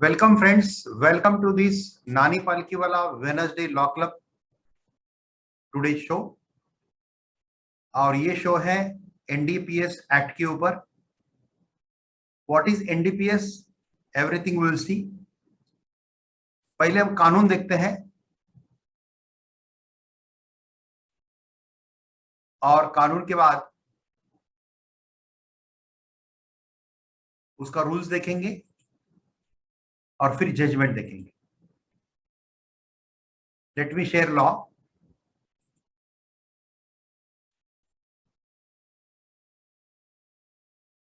Welcome friends, welcome to this Nani Palkiwala Wednesday Law Club today show. और ये show है NDPS act के ऊपर। What is NDPS, everything will see. पहले हम कानून देखते हैं और कानून के बाद उसका रूल्स देखेंगे और फिर जजमेंट देखेंगे। Let me share law.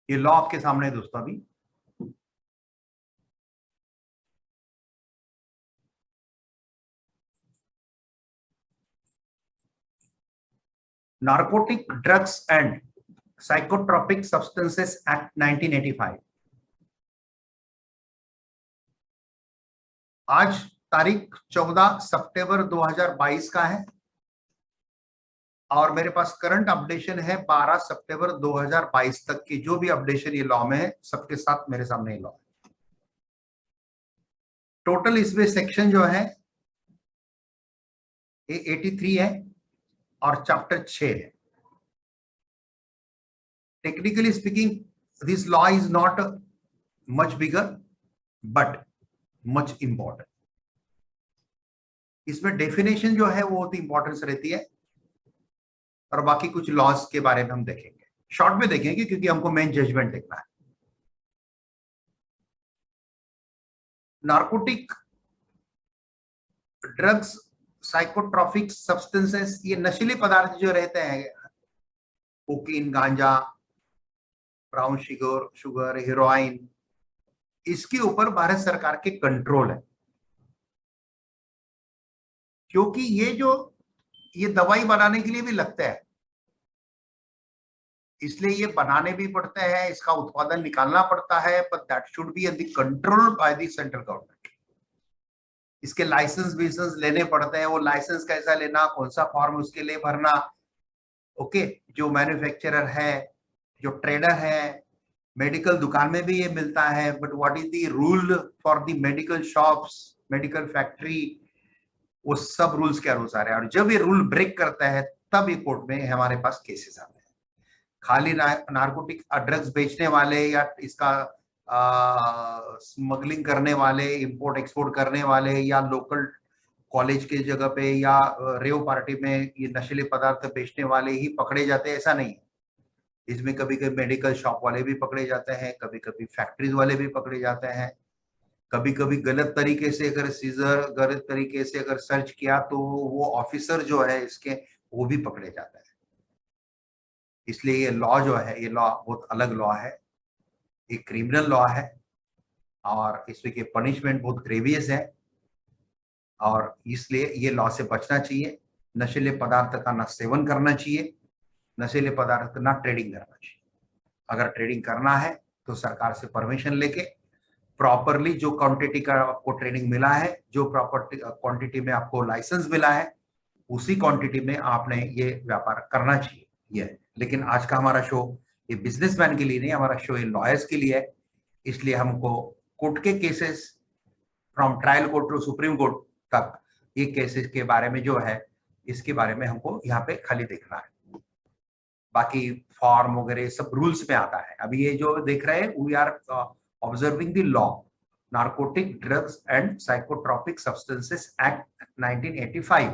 ये लॉ आपके सामने है दोस्तों। अभी narcotic drugs and psychotropic substances act 1985। आज तारीख 14 सितंबर 2022 का है और मेरे पास करंट अपडेशन है 12 सितंबर 2022 तक की। जो भी अपडेशन ये लॉ में है सबके साथ मेरे सामने लॉ है। टोटल इसमें सेक्शन जो है ये 83 है और चैप्टर 6 है। Technically speaking this law is not much bigger but much important. इसमें डेफिनेशन जो है वो बहुत इंपॉर्टेंस रहती है और बाकी कुछ लॉज के बारे में हम देखेंगे, शॉर्ट में देखेंगे क्योंकि हमको मेन जजमेंट देखना है। नार्कोटिक ड्रग्स, साइकोट्रॉपिक सब्सटेंसेस, ये नशीले पदार्थ जो रहते हैं, कोकीन, गांजा, ब्राउन शुगर, हेरोइन, इसके ऊपर भारत सरकार के कंट्रोल है। क्योंकि ये दवाई बनाने के लिए भी लगता है, इसलिए ये बनाने भी पड़ते हैं, इसका उत्पादन निकालना पड़ता है, but that should be under control by the central government. इसके लाइसेंस लेने पड़ते हैं। वो लाइसेंस कैसा लेना, कौन सा फॉर्म उसके लिए भरना, ओके। जो मैन्युफैक्चरर है, जो ट्रेडर है, मेडिकल दुकान में भी ये मिलता है, but what is the rule for the medical shops, medical factory, वो सब रूल्स के अनुसार है। और जब ये रूल ब्रेक करता है तब ये कोर्ट में हमारे पास केसेस आते हैं। खाली नार्कोटिक ड्रग्स बेचने वाले या इसका स्मगलिंग करने वाले, इंपोर्ट एक्सपोर्ट करने वाले, या लोकल कॉलेज के जगह पे या रेव पार्टी में ये नशीले पदार्थ बेचने वाले ही पकड़े जाते हैं, ऐसा नहीं। इसमें कभी कभी मेडिकल शॉप वाले भी पकड़े जाते हैं, कभी कभी फैक्ट्रीज वाले भी पकड़े जाते हैं, कभी कभी गलत तरीके से अगर सीजर, गलत तरीके से अगर सर्च किया तो वो ऑफिसर जो है इसके, वो भी पकड़े जाते हैं। इसलिए ये लॉ जो है, ये लॉ बहुत अलग लॉ है, ये क्रिमिनल लॉ है और इसमें के पनिशमेंट बहुत ग्रेवियस है और इसलिए ये लॉ से बचना चाहिए। नशीले पदार्थ का ना सेवन करना चाहिए, नशीले पदार्थ ना ट्रेडिंग करना चाहिए। अगर ट्रेडिंग करना है तो सरकार से परमिशन लेके प्रॉपरली, जो क्वांटिटी का आपको ट्रेनिंग मिला है, जो प्रॉपर क्वांटिटी में आपको लाइसेंस मिला है, उसी क्वांटिटी में आपने ये व्यापार करना चाहिए। ये लेकिन आज का हमारा शो ये बिजनेसमैन के लिए नहीं, हमारा शो ये लॉयर्स के लिए है। इसलिए हमको कोर्ट के cases from trial court to supreme court तक, ये केसेस के बारे में जो है, इसके बारे में हमको यहाँ पे खाली देखना है। बाकी फॉर्म वगैरह सब रूल्स में आता है। अभी ये जो देख रहे हैं, we are observing the law, narcotic drugs and psychotropic substances act 1985।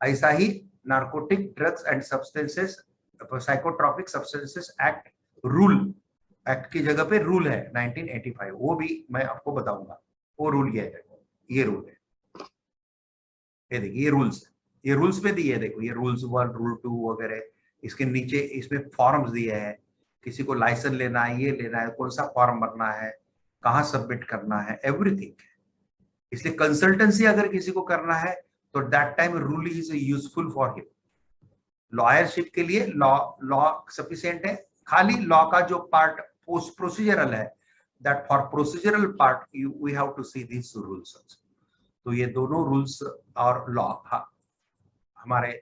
ऐसा ही narcotic drugs and substances, psychotropic substances act rule, act की जगह पे रूल है 1985, वो भी मैं आपको बताऊंगा। वो रूल ये है, ये रूल है, ये देखिए ये रूल्स है, ये रूल्स पे दिए है। देखो ये रूल्स 1, रूल 2 वगैरह, इसके नीचे इसमें फॉर्म्स दिए हैं। किसी को लाइसेंस लेना है, ये लेना है, कौन सा फॉर्म भरना है, कहाँ सबमिट करना है, एवरीथिंग। इसलिए कंसल्टेंसी अगर किसी को करना है तो that time rule is useful for him. Lawyership के लिए लॉ लॉ सफिशिएंट है। खाली लॉ का जो पार्ट पोस्ट प्रोसीजरल है, that for procedural part we have to see this rules. तो ये दोनों रूल्स और लॉ हमारे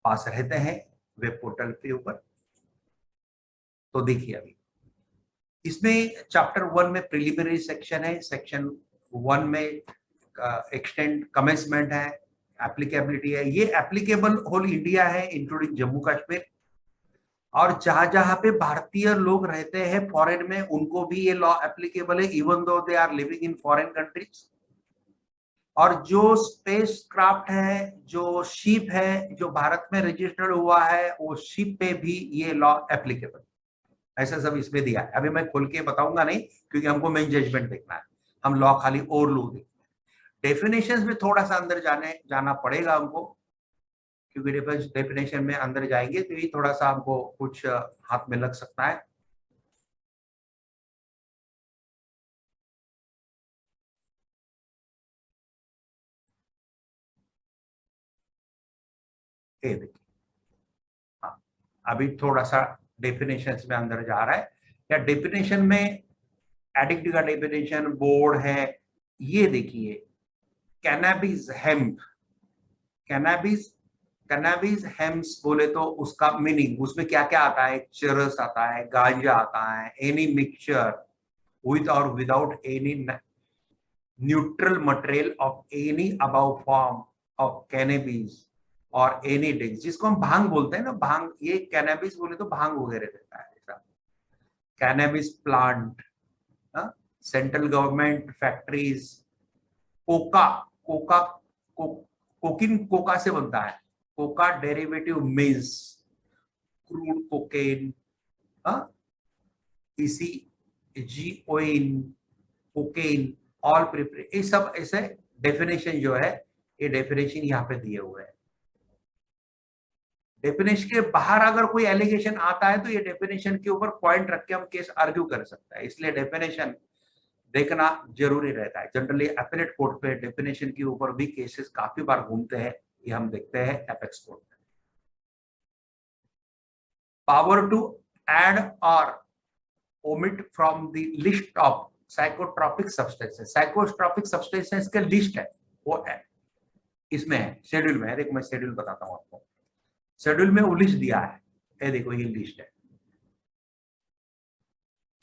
पास रहते हैं वेब पोर्टल के ऊपर। तो देखिए अभी इसमें चैप्टर 1 में प्रिलिमिनरी सेक्शन है, सेक्शन 1 में एक्सटेंड कमेंसमेंट है, एप्लीकेबिलिटी है। ये एप्लीकेबल होल इंडिया है इंक्लूडिंग जम्मू कश्मीर, और जहां जहां पे भारतीय लोग रहते हैं फॉरेन में उनको भी ये लॉ एप्लीकेबल है even though they are living in foreign countries. और जो स्पेस क्राफ्ट है, जो शिप है जो भारत में रजिस्टर्ड हुआ है, वो शिप पे भी ये लॉ एप्लीकेबल, ऐसा सब इसमें दिया है। अभी मैं खोल के बताऊंगा नहीं क्योंकि हमको मेन जजमेंट देखना है, हम लॉ खाली ओवरलू देखना है। डेफिनेशंस में थोड़ा सा अंदर जाना पड़ेगा हमको, क्योंकि डेफिनेशन में अंदर जाएंगे तो ये थोड़ा सा हमको कुछ हाथ में लग सकता है। ये देखिए, हाँ, अभी थोड़ा सा डेफिनेशंस में अंदर जा रहा है। या डेफिनेशन में एडिक्ट का डेफिनेशन बोर्ड है, ये देखिए, कैनाबिस हेम्प, कैनाबिस कैनाबिस हेम्स बोले तो उसका मीनिंग उसमें क्या क्या आता है, चरस आता है, गांजा आता है, एनी मिक्सचर विद और without any neutral material of any above form of cannabis और एनी ड्रिंक्स, जिसको हम भांग बोलते हैं ना, भांग, ये कैनाबिस बोले तो भांग वगैरह देता है। Cannabis plant, central government factories, Coca, Coca को, कोकिन कोका से बनता है, Coca derivative mills, crude cocaine, इसी जीओइन, कोकेन, ऑल प्रिपरेट, ये सब ऐसे डेफिनेशन जो है, ये डेफिनेशन यहाँ पे दिए हुए हैं। डेफिनेशन के बाहर अगर कोई एलिगेशन आता है तो ये डेफिनेशन के ऊपर पॉइंट रख के हम केस आर्ग्यू कर सकते हैं, इसलिए डेफिनेशन देखना जरूरी रहता है। जनरली अपीलेट कोर्ट पे डेफिनेशन के ऊपर भी केसेस काफी बार घूमते हैं, ये हम देखते हैं एपेक्स कोर्ट में। पावर टू एड और omit from the list of psychotropic substances, psychotropic substances का लिस्ट है, वो है इसमें है, शेड्यूल में है। देखो मैं शेड्यूल बताता हूँ आपको, शेड्यूल में वो लिस्ट दिया है, ये देखो ये लिस्ट है,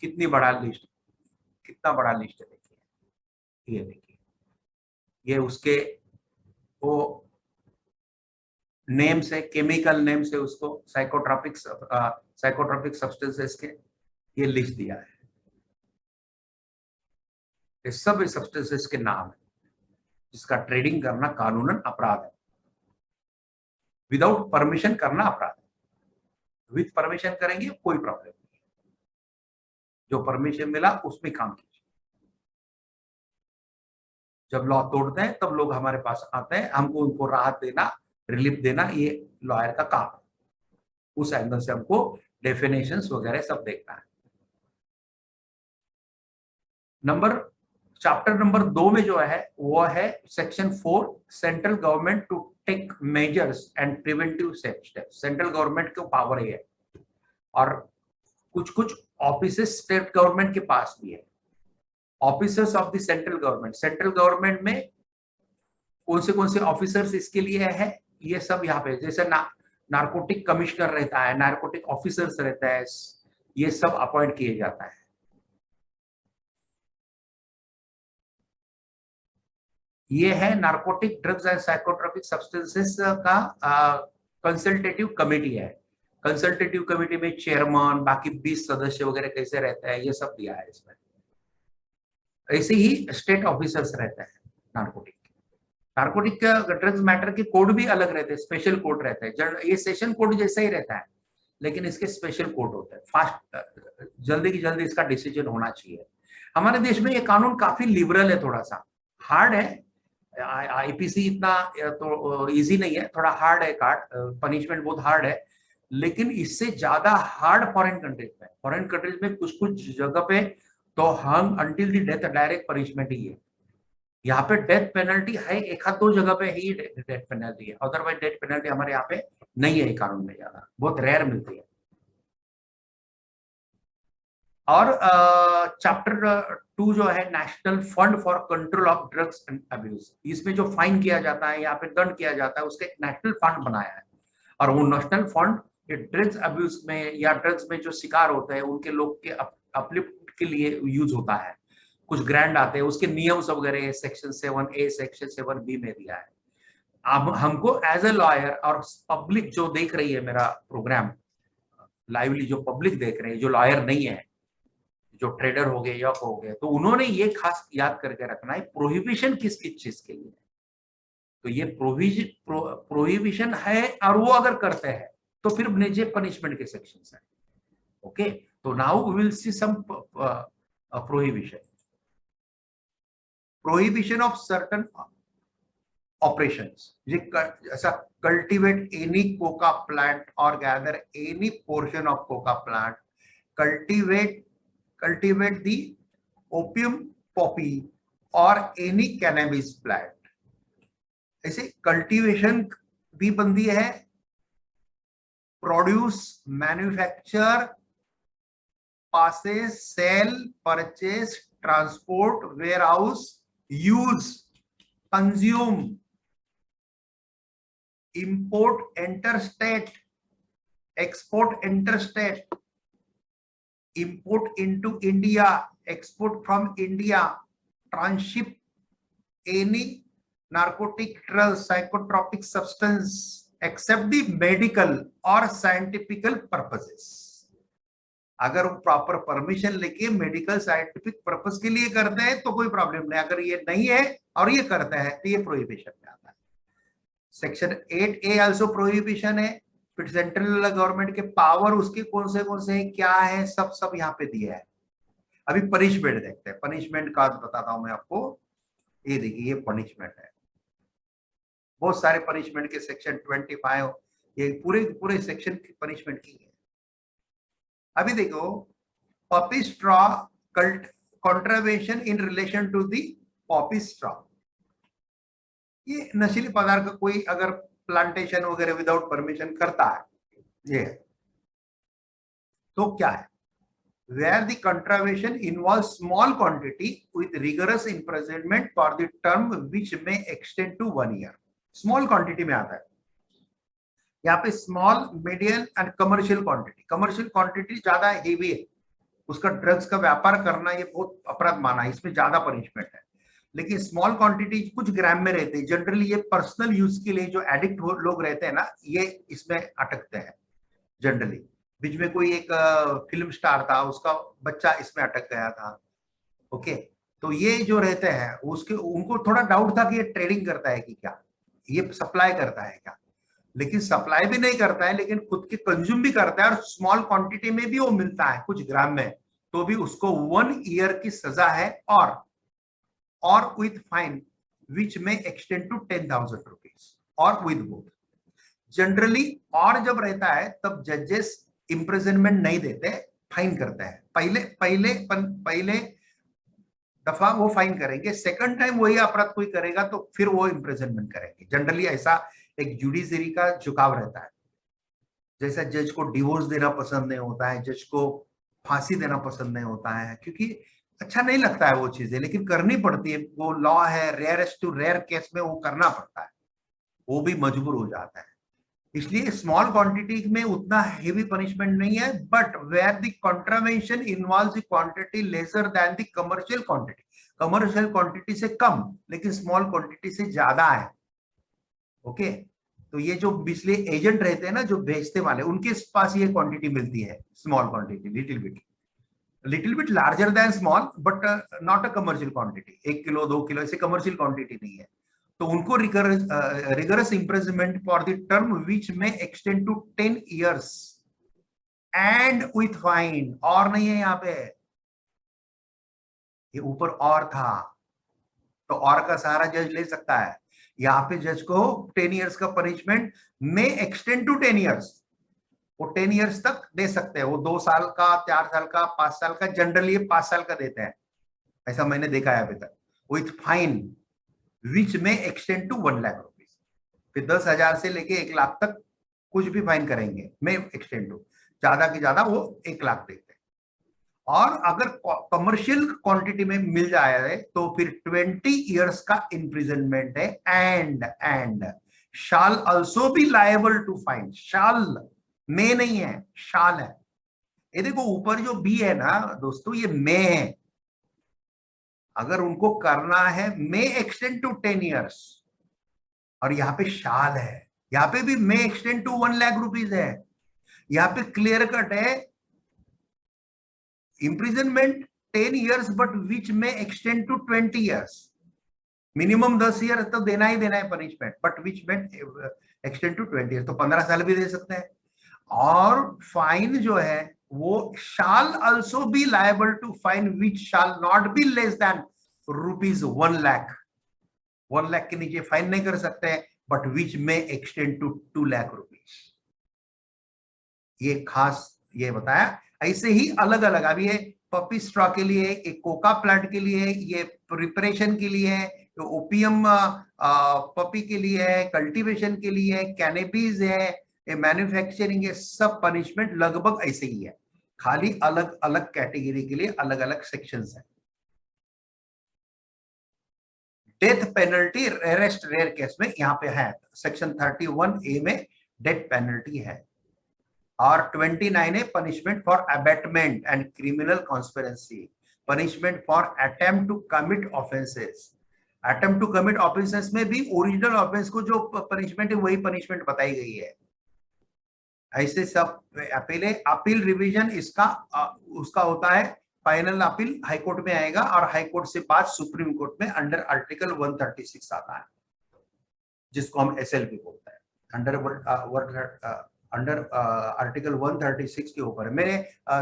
कितनी बड़ा लिस्ट, कितना बड़ा लिस्ट है, देखिए, ये देखिए, ये उसके वो नेम से, केमिकल नेम से उसको साइकोट्रॉपिक सब्सटेंसेस के ये लिस्ट दिया है, ये सब सब्सटेंसेस के नाम है, जिसका ट्रेडिंग करना कानूनन अपराध है, विदाउट परमिशन करना अपराध है, विद परमिशन करेंगे कोई प्रॉब्लम नहीं, जो परमिशन मिला उसमें काम कीजिए। जब लॉ तोड़ते हैं तब लोग हमारे पास आते हैं, हमको उनको राहत देना, रिलीफ देना, ये लॉयर का काम है। उस एंगल से हमको डेफिनेशंस वगैरह सब देखना है। चैप्टर नंबर 2 में जो है वो है section 4, central government to take measures and preventive steps. Central government को पावर है, और कुछ कुछ ऑफिसेस स्टेट गवर्नमेंट के पास भी है, officers of the central government. Central government में कौन से ऑफिसर्स इसके लिए है, ये सब यहाँ पे, जैसे नारकोटिक कमिश्नर रहता है, नारकोटिक ऑफिसर्स रहता है, ये सब अपॉइंट किए जाता है। ये है narcotic drugs and psychotropic substances का कंसल्टेटिव कमेटी है। कंसल्टेटिव कमेटी में चेयरमैन, बाकी 20 सदस्य वगैरह कैसे रहते हैं, ये सब दिया है इसमें। ऐसे ही स्टेट ऑफिसर्स रहते हैं नारकोटिक ड्रग्स मैटर के कोड भी अलग रहते हैं, स्पेशल कोड रहते हैं। ये सेशन कोड जैसा ही रहता है, लेकिन इसके स्पेशल कोड होते हैं। फास्ट, जल्दी की जल्दी इसका डिसीजन होना चाहिए। हमारे देश में ये कानून काफी लिबरल है, थोड़ा सा हार्ड है। आईपीसी इतना तो इजी नहीं है, थोड़ा हार्ड है, पनिशमेंट बहुत हार्ड है, लेकिन इससे ज्यादा हार्ड फॉरेन कंट्रीज में कुछ कुछ जगह पे तो hang until the death direct punishment ही है। यहाँ पे डेथ पेनल्टी है, एक हाथ दो जगह पे ही डेथ पेनल्टी है, अदरवाइज डेथ पेनल्टी हमारे यहाँ पे नहीं है, कानून में ज्यादा बहुत रेयर मिलती है। और चैप्टर 2 जो है national fund for control of drugs and abuse, इसमें जो फाइन किया जाता है, यहाँ पे दंड किया जाता है, उसका एक नेशनल फंड बनाया है। और वो नेशनल फंड ड्रग्स अब्यूज में या ड्रग्स में जो शिकार होते हैं उनके लोग के अपलिफ्ट के लिए यूज होता है, कुछ ग्रैंड आते हैं, उसके नियम सब वगैरह सेक्शन 7A सेक्शन 7B में दिया है। अब हमको एज ए लॉयर और पब्लिक जो देख रही है मेरा प्रोग्राम लाइवली, जो पब्लिक देख रहे हैं, जो लॉयर नहीं है, जो ट्रेडर हो गए या हो गए, तो उन्होंने ये खास याद करके रखना है प्रोहिबिशन किस किस चीज के लिए। तो ये प्रोहिबिशन है, और वो अगर करते हैं तो फिर नीचे पनिशमेंट के सेक्शंस है। ओके, तो now we will see some prohibition of certain operations, ऐसा cultivate any coca plant or gather any portion of coca plant, cultivate the opium poppy or any cannabis plant। ऐसे cultivation भी बंदी है, produce, manufacture, possess, sell, purchase, transport, warehouse, use, consume, import interstate, export interstate, import into India, export from India, tranship any narcotic drugs, psychotropic substance except the medical or scientific purposes। अगर वो proper permission लेके medical scientific purpose के लिए करते हैं तो कोई problem नहीं, अगर ये नहीं है और ये करता है तो ये प्रोहिबिशन में आता है। सेक्शन 8A आल्सो प्रोहिबिशन है। फिर सेंट्रल गवर्नमेंट के पावर उसके कौन से क्या है, सब यहाँ पे दिया है। अभी पनिशमेंट देखते हैं, पनिशमेंट का बताता हूं मैं आपको। ये देखिए, ये पनिशमेंट है, बहुत सारे पनिशमेंट के सेक्शन 25, ये पूरे सेक्शन की पनिशमेंट की है। अभी देखो, poppy straw contravention in relation to the poppy straw. ये नशीले पदार्थ का कोई अगर प्लांटेशन वगैरह विदाउट परमिशन करता है, ये तो क्या है, where the contravention involves small quantity with rigorous imprisonment for the term which may extend to 1 year। Small quantity में आता है यहाँ पे, small, medium and commercial quantity. Commercial quantity ज्यादा हेवी है, उसका ड्रग्स का व्यापार करना ये बहुत अपराध माना है, इसमें ज्यादा पनिशमेंट है। लेकिन स्मॉल क्वांटिटी कुछ ग्राम में रहते हैं, जनरली ये पर्सनल यूज के लिए जो एडिक्ट लोग रहते हैं ना, ये इसमें अटकते हैं जनरली। बीच में कोई एक फिल्म स्टार था, उसका बच्चा इसमें अटक गया था। ओके, तो ये जो रहते हैं उनको थोड़ा डाउट था कि ये ट्रेडिंग करता है कि क्या, ये सप्लाई करता है क्या, लेकिन सप्लाई भी नहीं करता है, लेकिन खुद के कंज्यूम भी करता है, और स्मॉल क्वांटिटी में भी वो मिलता है कुछ ग्राम में, तो भी उसको 1 ईयर की सजा है, और with fine which may extend to 10,000 rupees, और विद बोथ। जनरली और जब रहता है तब जजेस इम्प्रिजनमेंट नहीं देते, फाइन करते हैं। पहले दफा वो फाइन करेंगे, सेकंड टाइम वही अपराध कोई करेगा तो फिर वो इम्प्रिजनमेंट करेंगे। जनरली ऐसा एक जुडिशरी का झुकाव रहता है। जैसा जज को डिवोर्स देना पसंद नहीं होता है, जज को फांसी देना पसंद नहीं होता है, क्योंकि अच्छा नहीं लगता है वो चीजें, लेकिन करनी पड़ती है, वो लॉ है, रेयरेस्ट टू रेयर केस में वो करना पड़ता है, वो भी मजबूर हो जाता है। इसलिए स्मॉल क्वांटिटी में उतना हेवी पनिशमेंट नहीं है, but where the contravention involves the quantity lesser than the commercial quantity. Commercial quantity से कम लेकिन स्मॉल क्वांटिटी से ज्यादा है। ओके, तो ये जो बिजली एजेंट रहते हैं ना, जो बेचते वाले, उनके पास ये क्वांटिटी मिलती है, small quantity, little bit larger than small, but not a commercial quantity. 1 kilo 2 kilo ऐसे कमर्शियल क्वांटिटी नहीं है, तो उनको rigorous imprisonment for the term which may extend to 10 years and with fine. और नहीं है यहाँ पे, ये ऊपर और था, तो और का सहारा जज ले सकता है। यहाँ पे जज को 10 years का पनिशमेंट में एक्सटेंड टू 10 years, वो 10 years तक दे सकते हैं। वो 2 साल का, 4 साल का, 5 साल का, जनरली 5 साल का देते हैं, ऐसा मैंने देखा है अभी तक, with fine which may extend to 1 lakh rupees. फिर 10,000 से लेके 1 लाख तक कुछ भी फाइन करेंगे, में एक्सटेंड टू, ज्यादा की ज्यादा वो 1 लाख देते हैं। और अगर कमर्शियल क्वांटिटी में मिल जाए तो फिर 20 years का इम्प्रिजनमेंट है, and shall also be liable to fine. Shall में नहीं है, शाल है। ये देखो ऊपर जो बी है ना दोस्तों, ये मे है। अगर उनको करना है मे एक्सटेंड टू 10 years, और यहाँ पे शाल है, यहाँ पे भी may extend to 1 lakh rupees है। यहाँ पे क्लियर कट है imprisonment 10 years but which may extend to 20 years, minimum 10 year तो देना ही देना है punishment, but which may extend to 20 year, तो 15 साल भी दे सकते हैं। और फाइन जो है वो shall also be liable to fine which shall not be less than ₹1 lakh. 1 lakh के नीचे फाइन नहीं कर सकते हैं, but which may extend to 2 lakh rupees. ये खास ये बताया। ऐसे ही अलग अलग, अभी ये पपी स्ट्रॉ के लिए, एक कोका प्लांट के लिए, ये प्रिपरेशन के लिए है, ओपियम पपी के लिए है, कल्टीवेशन के लिए है, कैनेबीज है, मैन्युफैक्चरिंग, ये सब पनिशमेंट लगभग ऐसे ही है, खाली अलग अलग कैटेगरी के लिए अलग अलग सेक्शंस है। Death penalty rarest rare case में यहाँ पे है, सेक्शन 31A में डेथ पेनल्टी है, और 29 है punishment for abetment and criminal conspiracy, punishment for attempt to commit offences. Attempt to commit offences में भी ओरिजिनल ऑफेंस को जो पनिशमेंट है वही पनिशमेंट बताई गई है। ऐसे सब अपील रिवीजन इसका उसका होता है, फाइनल अपील हाई कोर्ट में आएगा, और हाई कोर्ट से बाद सुप्रीम कोर्ट में अंडर आर्टिकल 136 आता है, जिसको हम SLP बोलते हैं। अंडर आर्टिकल 136 के ऊपर मेरे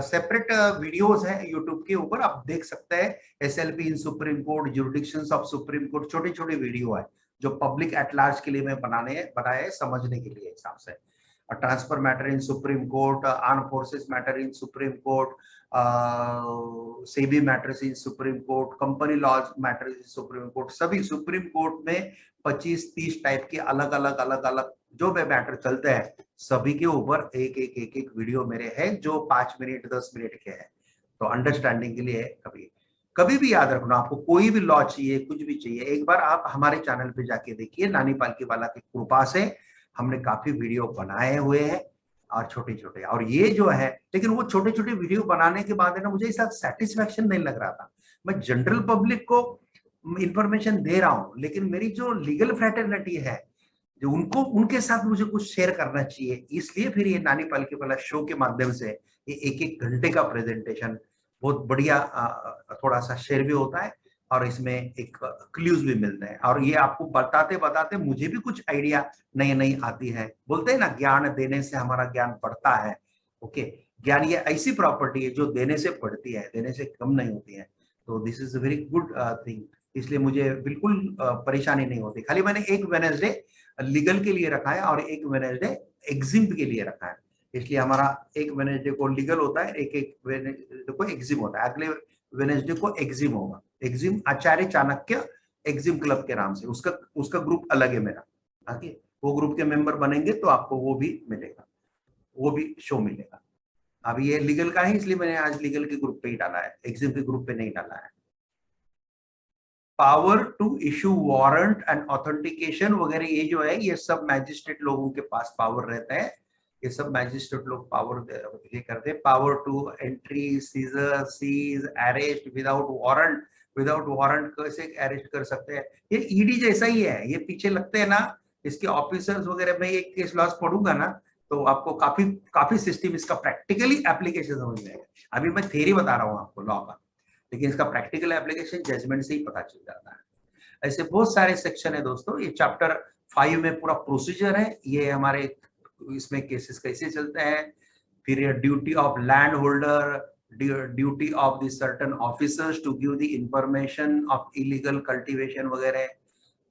सेपरेट वीडियोस हैं यूट्यूब के ऊपर, आप देख सकते हैं। SLP in supreme court, jurisdictions of supreme court, छोटे छोटे वीडियो है जो पब्लिक एट लार्ज के लिए मैं बनाए समझने के लिए हिसाब से। Transfer matter in supreme court, arm forces matter in supreme court, SEBI matters in supreme court, company laws matters in supreme court, सभी सुप्रीम कोर्ट में 25-30 टाइप के अलग अलग जो भी मैटर चलते हैं, सभी के ऊपर एक वीडियो मेरे है जो 5 मिनट 10 मिनट के हैं। तो अंडरस्टैंडिंग के लिए कभी भी याद रखना, आपको कोई भी लॉ चाहिए, कुछ भी चाहिए, एक बार आप हमारे चैनल पे जाके देखिए। नानी पालकीवाला की कृपा से हमने काफी वीडियो बनाए हुए हैं, और छोटे छोटे, और ये जो है, लेकिन वो छोटे छोटे वीडियो बनाने के बाद है ना, मुझे इसका सेटिस्फैक्शन नहीं लग रहा था। मैं जनरल पब्लिक को इंफॉर्मेशन दे रहा हूँ, लेकिन मेरी जो लीगल फ्रेटर्निटी है, जो उनको, उनके साथ मुझे कुछ शेयर करना चाहिए, इसलिए फिर ये नानी पालकीवाला शो के माध्यम से ये 1-1 घंटे का प्रेजेंटेशन बहुत बढ़िया, थोड़ा सा शेयर भी होता है, और इसमें एक क्लूज भी मिलते हैं, और ये आपको बताते बताते मुझे भी कुछ आइडिया नई आती है। बोलते हैं ना, ज्ञान देने से हमारा ज्ञान बढ़ता है। ओके, ज्ञान ये ऐसी प्रॉपर्टी है जो देने से बढ़ती है, देने से कम नहीं होती है। तो this is a very good thing, इसलिए मुझे बिल्कुल परेशानी नहीं होती। खाली मैंने एक वेडनेसडे लीगल के लिए रखा है और एक वेडनेसडे एग्जिम के लिए रखा है, इसलिए हमारा एक वेडनेसडे को लीगल होता है, एक वेडनेसडे को एग्जिम होता है। अगले वेडनेसडे को एग्जिम होगा, एग्जिम आचार्य चाणक्य एग्जिम क्लब के नाम से, उसका ग्रुप अलग है मेरा। आगे वो ग्रुप के मेंबर बनेंगे तो आपको वो भी मिलेगा, वो भी शो मिलेगा। अभी ये लीगल का है, इसलिए मैंने आज लीगल के ग्रुप पे ही डाला है, एग्जिम के ग्रुप पे नहीं डाला है। Power to issue warrant and authentication वगैरह, ये जो है ये सब मैजिस्ट्रेट लोगों के पास पावर रहता है, ये सब मैजिस्ट्रेट लोग पावर ये करते हैं। Power to entry, seizure, seize, arrest without warrant, without warrant कैसे अरेस्ट कर सकते हैं, ये ईडी जैसा ही है, ये पीछे लगते हैं ना इसके ऑफिसर्स वगैरह में। एक केस लॉस पढ़ूंगा ना तो आपको काफी सिस्टम इसका प्रैक्टिकली एप्लीकेशन समझ में आएगा। अभी मैं थ्योरी बता रहा हूँ आपको लॉ का, लेकिन इसका प्रैक्टिकल एप्लीकेशन जजमेंट से ही पता चल जाता है। ऐसे बहुत सारे सेक्शन है दोस्तों, ये चैप्टर 5 में पूरा प्रोसीजर है, ये हमारे इसमें केसेस कैसे चलते हैं, फिर duty of land holder, duty of the certain officers to give the information of illegal cultivation वगैरह।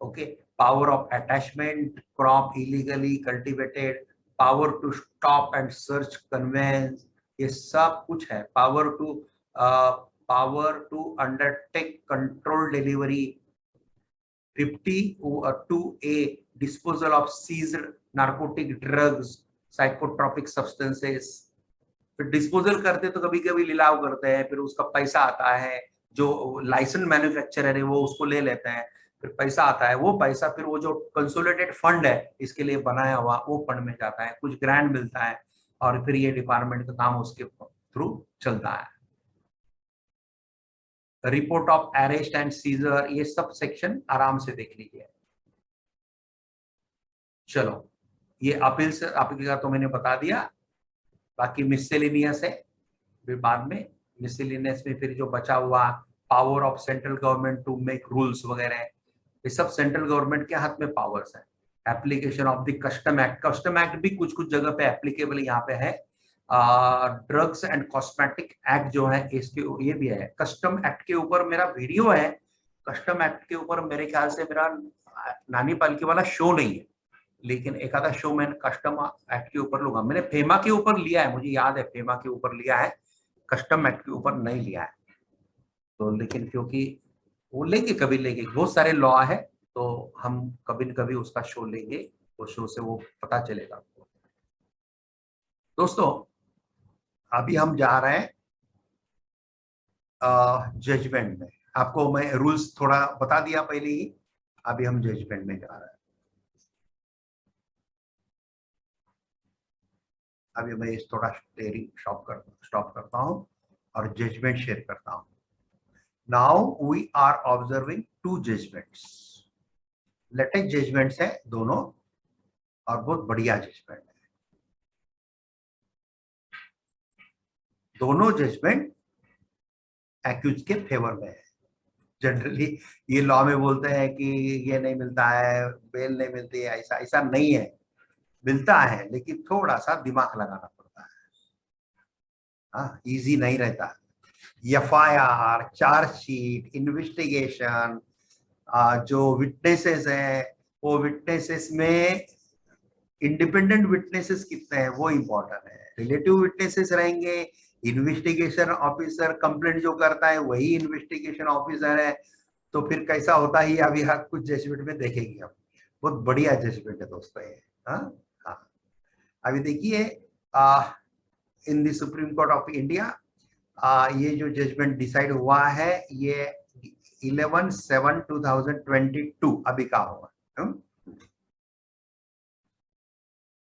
Okay, power of attachment, crop illegally cultivated, power to stop and search conveyance, ये सब कुछ है। Power to undertake control delivery, 52A disposal of seized narcotic drugs, psychotropic substances. फिर disposal करते तो कभी कभी लिलाव करते हैं, फिर उसका पैसा आता है, जो लाइसेंस मैन्युफैक्चरर है वो उसको ले लेते हैं, फिर पैसा आता है, वो पैसा फिर वो जो कंसोलिडेटेड फंड है इसके लिए बनाया हुआ वो फंड में जाता है, कुछ ग्रांट मिलता है, और फिर ये डिपार्टमेंट का काम उसके थ्रू चलता है। Report of arrest and seizure, ये सब सेक्शन आराम से देख लीजिए। चलो, ये अपील से अपील का तो मैंने बता दिया, बाकी मिससेलेनियस है फिर बाद में। मिससेलेनियस में फिर जो बचा हुआ power of central government to make rules वगैरह, ये सब सेंट्रल गवर्नमेंट के हाथ में पावर्स है। Application of the custom act, custom act भी कुछ कुछ जगह पे एप्लीकेबल यहाँ पे है। ड्रग्स एंड कॉस्मेटिक एक्ट जो है इसके ये भी है। कस्टम एक्ट के ऊपर मेरा वीडियो है, कस्टम एक्ट के ऊपर मेरे ख्याल से मेरा नानी पालकी वाला शो नहीं है, लेकिन एक आधा शो मैंने कस्टम एक्ट के ऊपर लूंगा। मैंने फेमा के ऊपर लिया है, मुझे याद है फेमा के ऊपर लिया है, कस्टम एक्ट के ऊपर नहीं लिया है। तो लेकिन क्योंकि वो लेंगे, कभी लेंगे, बहुत सारे लॉ है, तो हम कभी न कभी उसका शो लेंगे, तो शो से वो पता चलेगा। दोस्तों अभी हम जा रहे हैं जजमेंट में। आपको मैं रूल्स थोड़ा बता दिया पहले ही, अभी हम जजमेंट में जा रहे हैं। अभी मैं थोड़ा स्टेयरिंग स्टॉप करता हूं और जजमेंट शेयर करता हूं। Now we are observing 2 judgments. Latest judgments है दोनों और बहुत बढ़िया जजमेंट है। दोनों जजमेंट एक्यूज के फेवर में है। जनरली ये लॉ में बोलते हैं कि ये नहीं मिलता है, बेल नहीं मिलती है, ऐसा ऐसा नहीं है, मिलता है, लेकिन थोड़ा सा दिमाग लगाना पड़ता है। हाँ, इजी नहीं रहता। एफआईआर, चार्जशीट, इन्वेस्टिगेशन, जो विटनेसेस हैं वो विटनेसेस में इंडिपेंडेंट विटनेसेस कितने हैं वो इंपॉर्टेंट है। रिलेटिव विटनेसेस रहेंगे, इन्वेस्टिगेशन ऑफिसर कंप्लेंट जो करता है वही इन्वेस्टिगेशन ऑफिसर है, तो फिर कैसा होता है अभी हम कुछ जजमेंट में देखेंगे हम। बहुत बढ़िया जजमेंट है दोस्तों ये। हाँ, अभी देखिए in the supreme court of India ये जो जजमेंट डिसाइड हुआ है ये 11/7/2022 अभी का हुआ।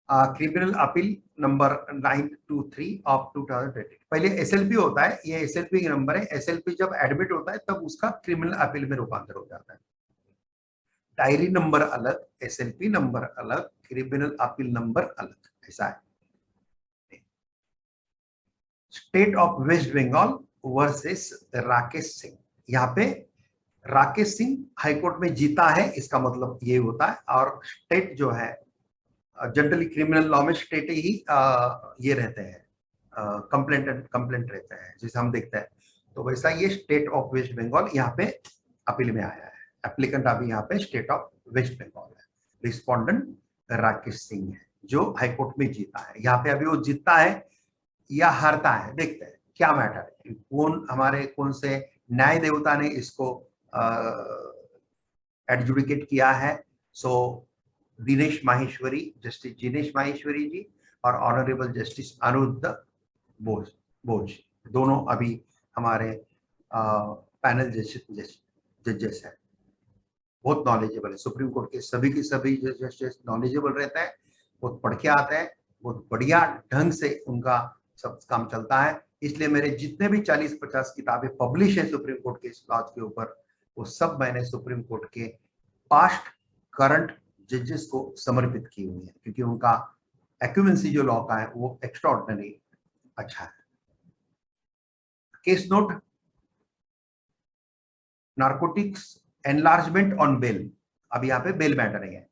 Criminal appeal number 923 of 2020। पहले एसएलपी होता है, ये एसएलपी का नंबर है। एसएलपी जब एडमिट होता है तब उसका क्रिमिनल अपील में रूपांतर हो जाता है। डायरी नंबर अलग, एसएलपी नंबर अलग, क्रिमिनल अपील नंबर अलग, ऐसा है। State of West Bengal versus Rakesh Singh. यहाँ पे राकेश सिंह हाईकोर्ट में जीता है, इसका मतलब ये होता है। और स्टेट जो है जनरली क्रिमिनल लॉ में स्टेट ही ये रहते हैं, कंप्लेंट रहते हैं, जैसे हम देखते हैं। तो वैसा ये स्टेट ऑफ वेस्ट बंगाल यहाँ पे अपील में आया है। एप्लीकेंट अभी यहाँ पे स्टेट ऑफ वेस्ट बंगाल है, रिस्पोंडेंट राकेश सिंह है जो हाईकोर्ट में जीता है। यहाँ पे अभी वो जीतता है या हारता है, देखते हैं क्या मैटर है, कौन हमारे कौन से न्याय देवता ने इसको एडजुडिकेट किया है। सो दिनेश माहेश्वरी, जस्टिस दिनेश माहेश्वरी जी और ऑनरेबल जस्टिस अनिरुद्ध बोस दोनों अभी हमारे पैनल जजेस हैं। बहुत नॉलेजेबल है, सुप्रीम कोर्ट के सभी के सभी जजेस नॉलेजेबल रहते हैं, बहुत पढ़ के आते हैं, बहुत बढ़िया ढंग से उनका सब काम चलता है। इसलिए मेरे जितने भी 40-50 किताबें पब्लिश है सुप्रीम कोर्ट के इस लॉज के ऊपर, वो सब मैंने सुप्रीम कोर्ट के पास्ट करंट जजेस को समर्पित की हुई है, क्योंकि उनका एक्यूमेंसी जो लॉ का है वो एक्स्ट्राऑर्डिनरी अच्छा है। Case note, narcotics enlargement on bail, अब यहाँ पे बेल मैटर है।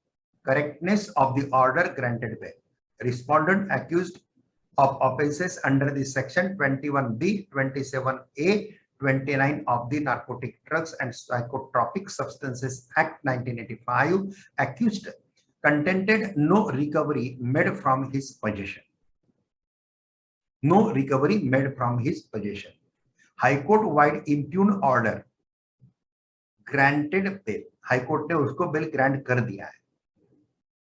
Correctness of the order granted bail, respondent accused of offenses under the section 21B, 27A, 29 of the Narcotic Drugs and Psychotropic Substances Act 1985, accused contended no recovery made from his possession. No recovery made from his possession. High Court wide impugn order granted bail. High Court ने उसको bail grant कर दिया है.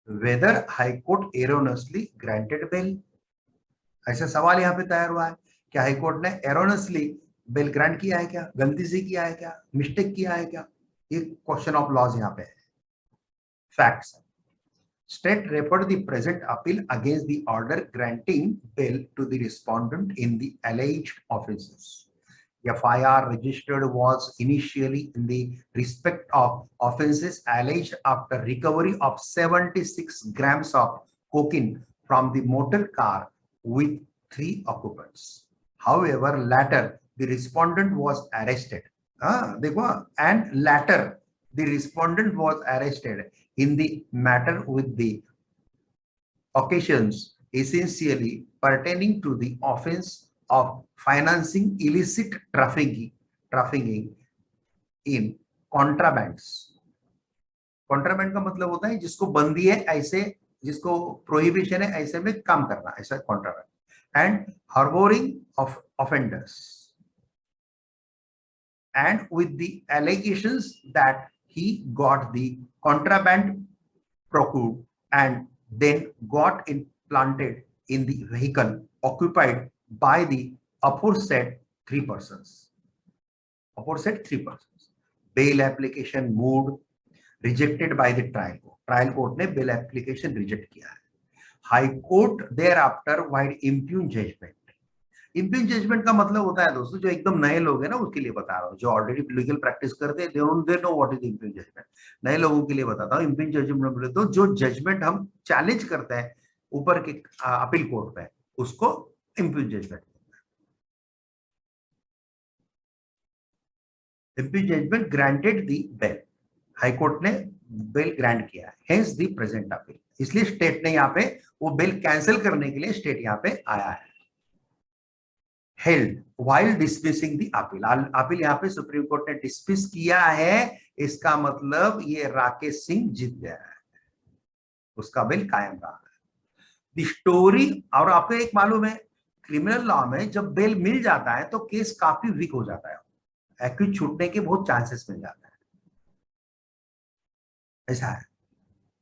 Whether High Court erroneously granted bail, ऐसा सवाल यहाँ पे तैयार हुआ है, क्या हाईकोर्ट ने एरोनसली बेल ग्रांट किया है क्या, गलती से किया है क्या, मिस्टेक किया है क्या? ये क्वेश्चन ऑफ लॉज यहाँ पे है, facts. State referred the present appeal against the order granting bail to the respondent in the alleged offences. FIR registered was initially in the respect of offences alleged after recovery of 76 grams of cocaine from the motor car with 3 occupants. However, later the respondent was arrested. And later the respondent was arrested in the matter with the occasions essentially pertaining to the offense of financing illicit trafficking in contrabands. Contraband का मतलब होता है जिसको बंदी है ऐसे, जिसको prohibition है ऐसे में काम करना, ऐसा contraband. And harboring of offenders, and with the allegations that he got the contraband procured and then got implanted in the vehicle occupied by the aforesaid three persons. Bail application moved, rejected by the trial court. Trial court ने bail application reject किया है. High court thereafter while impugned judgment. Impugned judgment का मतलब होता है दोस्तों, जो एकदम नए लोग हैं ना उसके लिए बता रहा हूँ, जो ऑलरेडी लीगल प्रैक्टिस करते हैं they know what is impugned judgment. नए लोगों के लिए बताता हूँ. impugned judgment बोले तो जो जजमेंट हम चैलेंज करते हैं ऊपर के अपील कोर्ट पे, उसको impugned judgment. impugned judgment granted the bail. High court ने बेल ग्रांट किया है, हेंस द प्रेजेंट अपील. इसलिए स्टेट ने यहाँ पे वो बेल कैंसिल करने के लिए स्टेट यहाँ पे आया है. Held while dismissing the appeal. Appeal यहाँ पे सुप्रीम कोर्ट ने डिसमिस किया है, इसका मतलब ये राकेश सिंह जीत गया है, उसका बेल कायम रहा है. The story. और आपको एक मालूम है क्रिमिनल लॉ में जब बेल मिल जाता है तो केस काफी वीक हो जाता है, एक्यूज छूटने के बहुत चांसेस मिल जाते हैं, ऐसा है.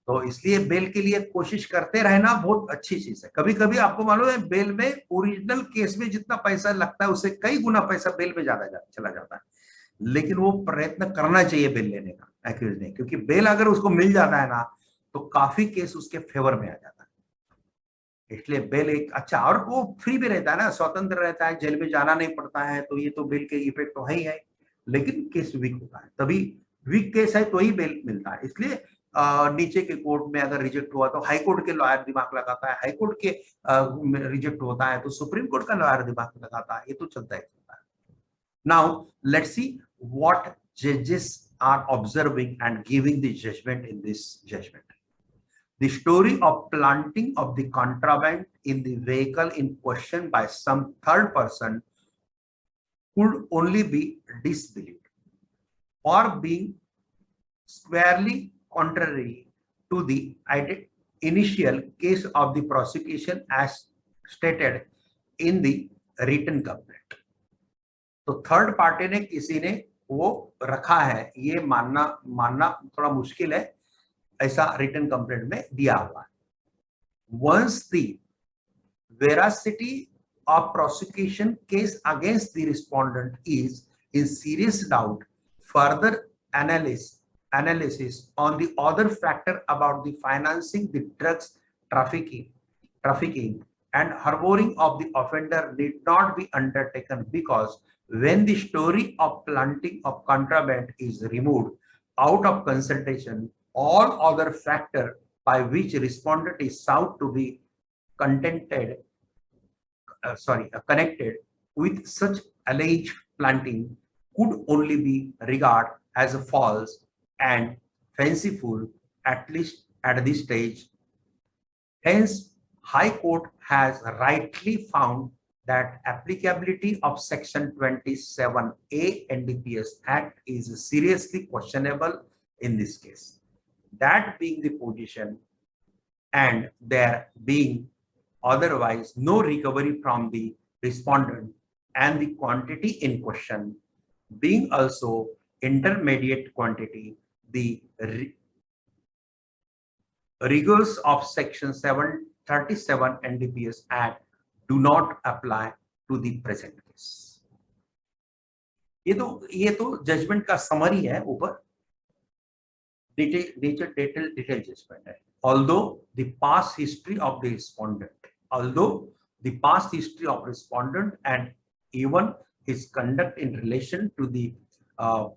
तो इसलिए बेल के लिए कोशिश करते रहना बहुत अच्छी चीज है. कभी कभी आपको मालूम है बेल में ओरिजिनल केस में जितना पैसा लगता है उससे कई गुना पैसा बेल में ज्यादा चला जाता है, लेकिन वो प्रयत्न करना चाहिए बेल लेने का एक्यूज ने, क्योंकि बेल अगर उसको मिल जाता है ना तो काफी केस उसके फेवर में आ जाता है. इसलिए बेल एक अच्छा, और वो फ्री भी रहता है ना, स्वतंत्र रहता है, जेल में जाना नहीं पड़ता है, तो ये तो बेल के इफेक्ट तो है ही है, लेकिन केस वीक होता है, तभी वीक केस है तो ही बेल मिलता है. इसलिए नीचे के कोर्ट में अगर रिजेक्ट हुआ तो हाई कोर्ट के लॉयर दिमाग लगाता है, हाई कोर्ट के रिजेक्ट होता है तो सुप्रीम कोर्ट का लॉयर दिमाग लगाता है, ये तो चलता है. नाउ लेट्स सी व्हाट जजेस are observing and giving the judgment in this judgment. The story of planting of the contraband in the vehicle in question by some third person could only be disbelieved or being squarely contrary to the initial case of the prosecution as stated in the written complaint. तो third party ने किसी ने वो रखा है, ये मानना थोड़ा मुश्किल है, ऐसा रिटन कंप्लेंट में दिया हुआ है. Once the veracity of prosecution case against the respondent is in serious doubt, further analysis on the other factor about the financing the drugs trafficking and harboring of the offender need not be undertaken, because when the story of planting of contraband is removed out of consultation, all other factor by which respondent is sought to be connected with such alleged planting could only be regarded as false and fanciful, at least at this stage. Hence, High Court has rightly found that applicability of Section 27A NDPS Act is seriously questionable in this case. That being the position, and there being otherwise no recovery from the respondent, and the quantity in question being also intermediate quantity, the rigors of Section 737 NDPS Act do not apply to the present case. ये तो judgement का summary है, ऊपर detail judgment है. although the past history of the respondent and even his conduct in relation to the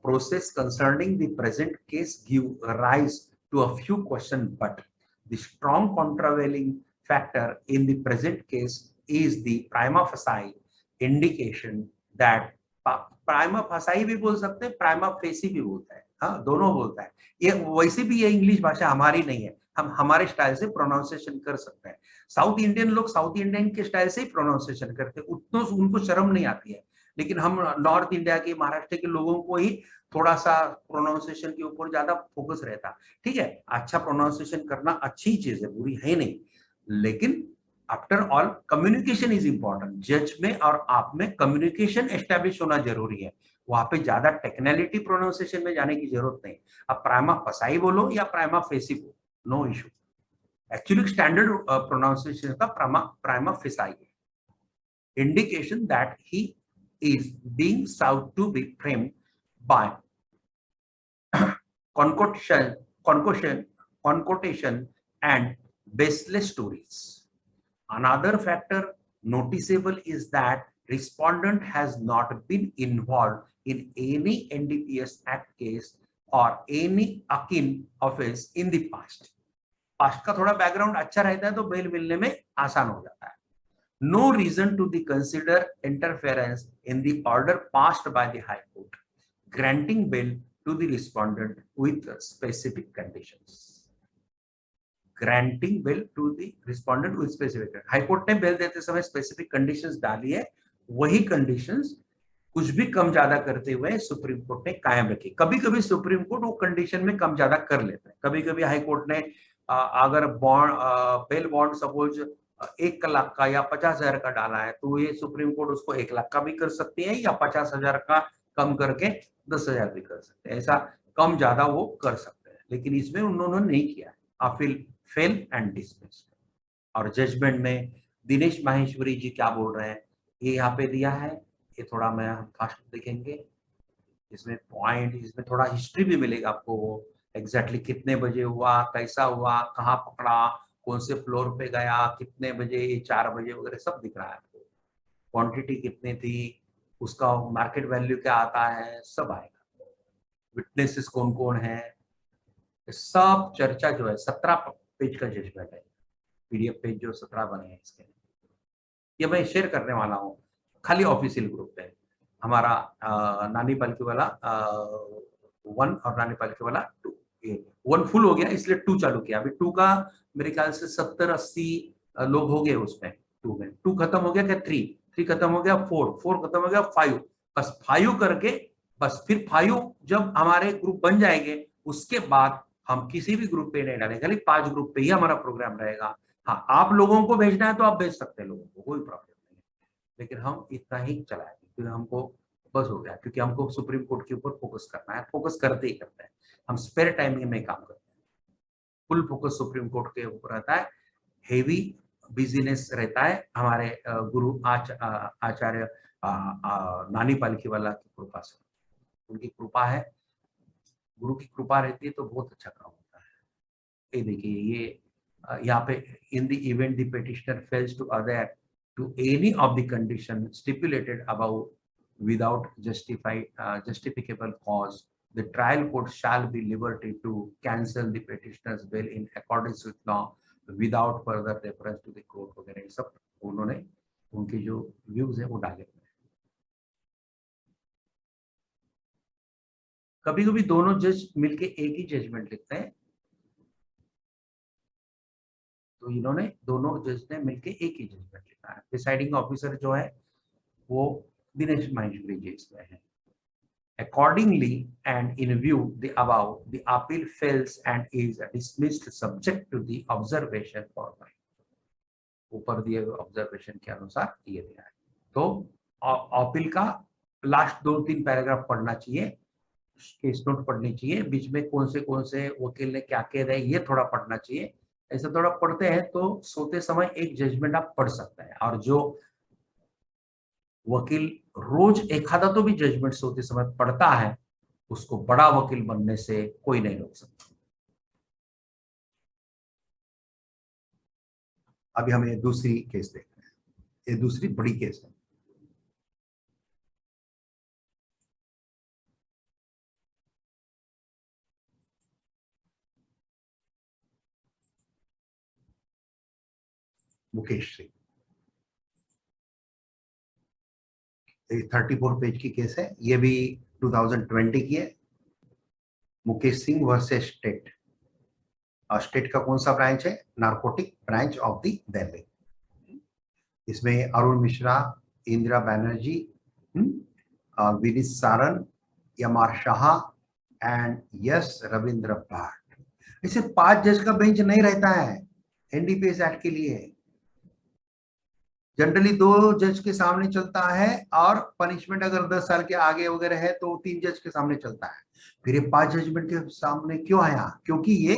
process concerning the present case give rise to a few questions, but the strong countervailing factor in the present case is the prima facie indication that prima facie भी बोल सकते हैं, prima facie भी बोलता है, हाँ दोनों बोलता है। ये वैसे भी ये इंग्लिश भाषा हमारी नहीं है, हम हमारे स्टाइल से प्रोनाउंसिएशन कर सकते हैं। साउथ इंडियन लोग साउथ इंडियन के स्टाइल से ही प्रोनाउंसिएशन करते हैं, उतना उनको शर्म नहीं आती है, लेकिन हम नॉर्थ इंडिया के महाराष्ट्र के लोगों को ही थोड़ा सा प्रोनाउंसिएशन के ऊपर ज्यादा फोकस रहता। ठीक है, अच्छा प्रोनाउंसिएशन करना अच्छी चीज है, बुरी है नहीं, लेकिन after all communication is important. जज में और आप में कम्युनिकेशन एस्टेब्लिश होना जरूरी है, वहां पे ज्यादा टेक्निकलिटी प्रोनाउंसिएशन में जाने की जरूरत नहीं। अब प्राइमा फसाई बोलो या प्राइमा फेसी बोलो, no issue. Actually standard pronunciation का प्राइमा फेसाई है, indication that he is being sought to be framed by concoction and baseless stories. Another factor noticeable is that respondent has not been involved in any NDPS Act case or any akin offense in the past. Past का थोड़ा background अच्छा रहता है तो bell मिलने में आसान हो जाता है। No reason to the consider interference in the order passed by the High Court, granting bail to the respondent with specific conditions. Granting bail to the respondent with specific, high court ने bell देते समय specific conditions डाली है, वही conditions कुछ भी कम ज्यादा करते हुए सुप्रीम कोर्ट ने कायम रखी। कभी कभी सुप्रीम कोर्ट वो कंडीशन में कम ज्यादा कर लेता है, कभी कभी हाई कोर्ट ने अगर bond bail bond suppose 1 lakh का या 50,000 का डाला है तो ये सुप्रीम कोर्ट उसको 1 लाख का भी कर सकती है या 50,000 का कम करके 10,000 भी कर सकते हैं, ऐसा कम ज्यादा वो कर सकते हैं, लेकिन इसमें उन्होंने नहीं किया। Appeal fail and dismiss. और जजमेंट में दिनेश माहेश्वरी जी क्या बोल रहे हैं ये यहाँ पे दिया है, ये थोड़ा मैं हम फास्ट देखेंगे, इसमें पॉइंट, इसमें थोड़ा हिस्ट्री भी मिलेगा आपको, वो एग्जैक्टली कितने बजे हुआ, कैसा हुआ, कहाँ पकड़ा, कौन से फ्लोर पे गया, कितने बजे, 4 बजे वगैरह सब दिख रहा है आपको, क्वांटिटी कितनी थी, उसका मार्केट वैल्यू क्या आता है, सब आएगा, विटनेसेस कौन कौन है, सब चर्चा जो है 17 पेज का जजमेंट है, पीडीएफ पेज जो 17 बने हैं इसके, ये मैं शेयर करने वाला हूँ खाली ऑफिशियल ग्रुप पे। हमारा नानी पालकी वाला 1 और नानी पालकी वाला 2, ये 1 फुल हो गया इसलिए 2 चालू किया। अभी 2 का मेरे ख्याल से 70-80 लोग हो गए उसमें, 2 में 2 खत्म हो गया क्या, 3 खत्म हो गया, 4 खत्म हो गया, 5, बस 5 करके, बस फिर 5 जब हमारे ग्रुप बन जाएंगे उसके बाद हम किसी भी ग्रुप पे नहीं डालेंगे, खाली 5 ग्रुप पे ही हमारा प्रोग्राम रहेगा। हाँ, आप लोगों को भेजना है तो आप भेज सकते हैं लोगों को, कोई प्रॉब्लम नहीं है, लेकिन हम इतना ही चलाएंगे क्योंकि हमको बस हो गया, क्योंकि हमको सुप्रीम कोर्ट के ऊपर फोकस करना है, फोकस करते ही करते हैं, हम स्पेयर टाइम में काम करते हैं, फुल फोकस सुप्रीम कोर्ट के ऊपर रहता है, हेवी बिजीनेस रहता है हमारे गुरु आचार्य नानी पालकी वाला की कृपा से, उनकी कृपा है, गुरु की कृपा रहती है तो बहुत अच्छा काम होता है। ये देखिए, ये यहाँ पे in the event the petitioner fails to adhere to any of the condition stipulated above without justificable cause, the trial court shall be liberty to cancel the petitioner's bail in accordance with law without further reference to the court वगैरह, सब उन्होंने उनके जो views है वो डाले हुए हैं। कभी कभी दोनों जज मिलके एक ही जजमेंट लिखते हैं, तो इन्होंने दोनों जज ने मिलके एक ही जजमेंट लिखा है। डिसाइडिंग ऑफिसर जो है वो दिनेश माहेश्वरी जी इसमें है। Accordingly and in view the above, the appeal fails and is dismissed subject to the observation for mine. ऊपर दिए हुए ऑब्जर्वेशन के अनुसार ये दिया है। तो अपील का लास्ट 2-3 पैराग्राफ पढ़ना चाहिए, केस नोट पढ़नी चाहिए, बीच में कौन से वकील ने क्या कह रहे हैं ये थोड़ा पढ़ना चाहिए। ऐसे थोड़ा पढ़ते हैं तो सोते समय एक जजमेंट आप पढ़ सकते हैं, और जो वकील रोज एक आधा तो भी जजमेंट सोते समय पढ़ता है उसको बड़ा वकील बनने से कोई नहीं रोक सकता। अभी हम ये दूसरी केस देख रहे हैं, ये दूसरी बड़ी केस है। मुकेश सिंह, 34 पेज की केस है, ये भी 2020 की है। Mukesh Singh versus state. State का कौन सा ब्रांच है? Narcotic branch of the Delhi. इसमें Arun Mishra, Indira Banerjee, Vineet Saran, M R. Shah and S Ravindra Bhat. इसे 5 जज का बेंच नहीं रहता है एनडीपीएस एक्ट के लिए। जनरली 2 जज के सामने चलता है, और पनिशमेंट अगर 10 साल के आगे वगैरह है तो 3 जज के सामने चलता है। फिर ये 5 जजमेंट के सामने क्यों आया? क्योंकि ये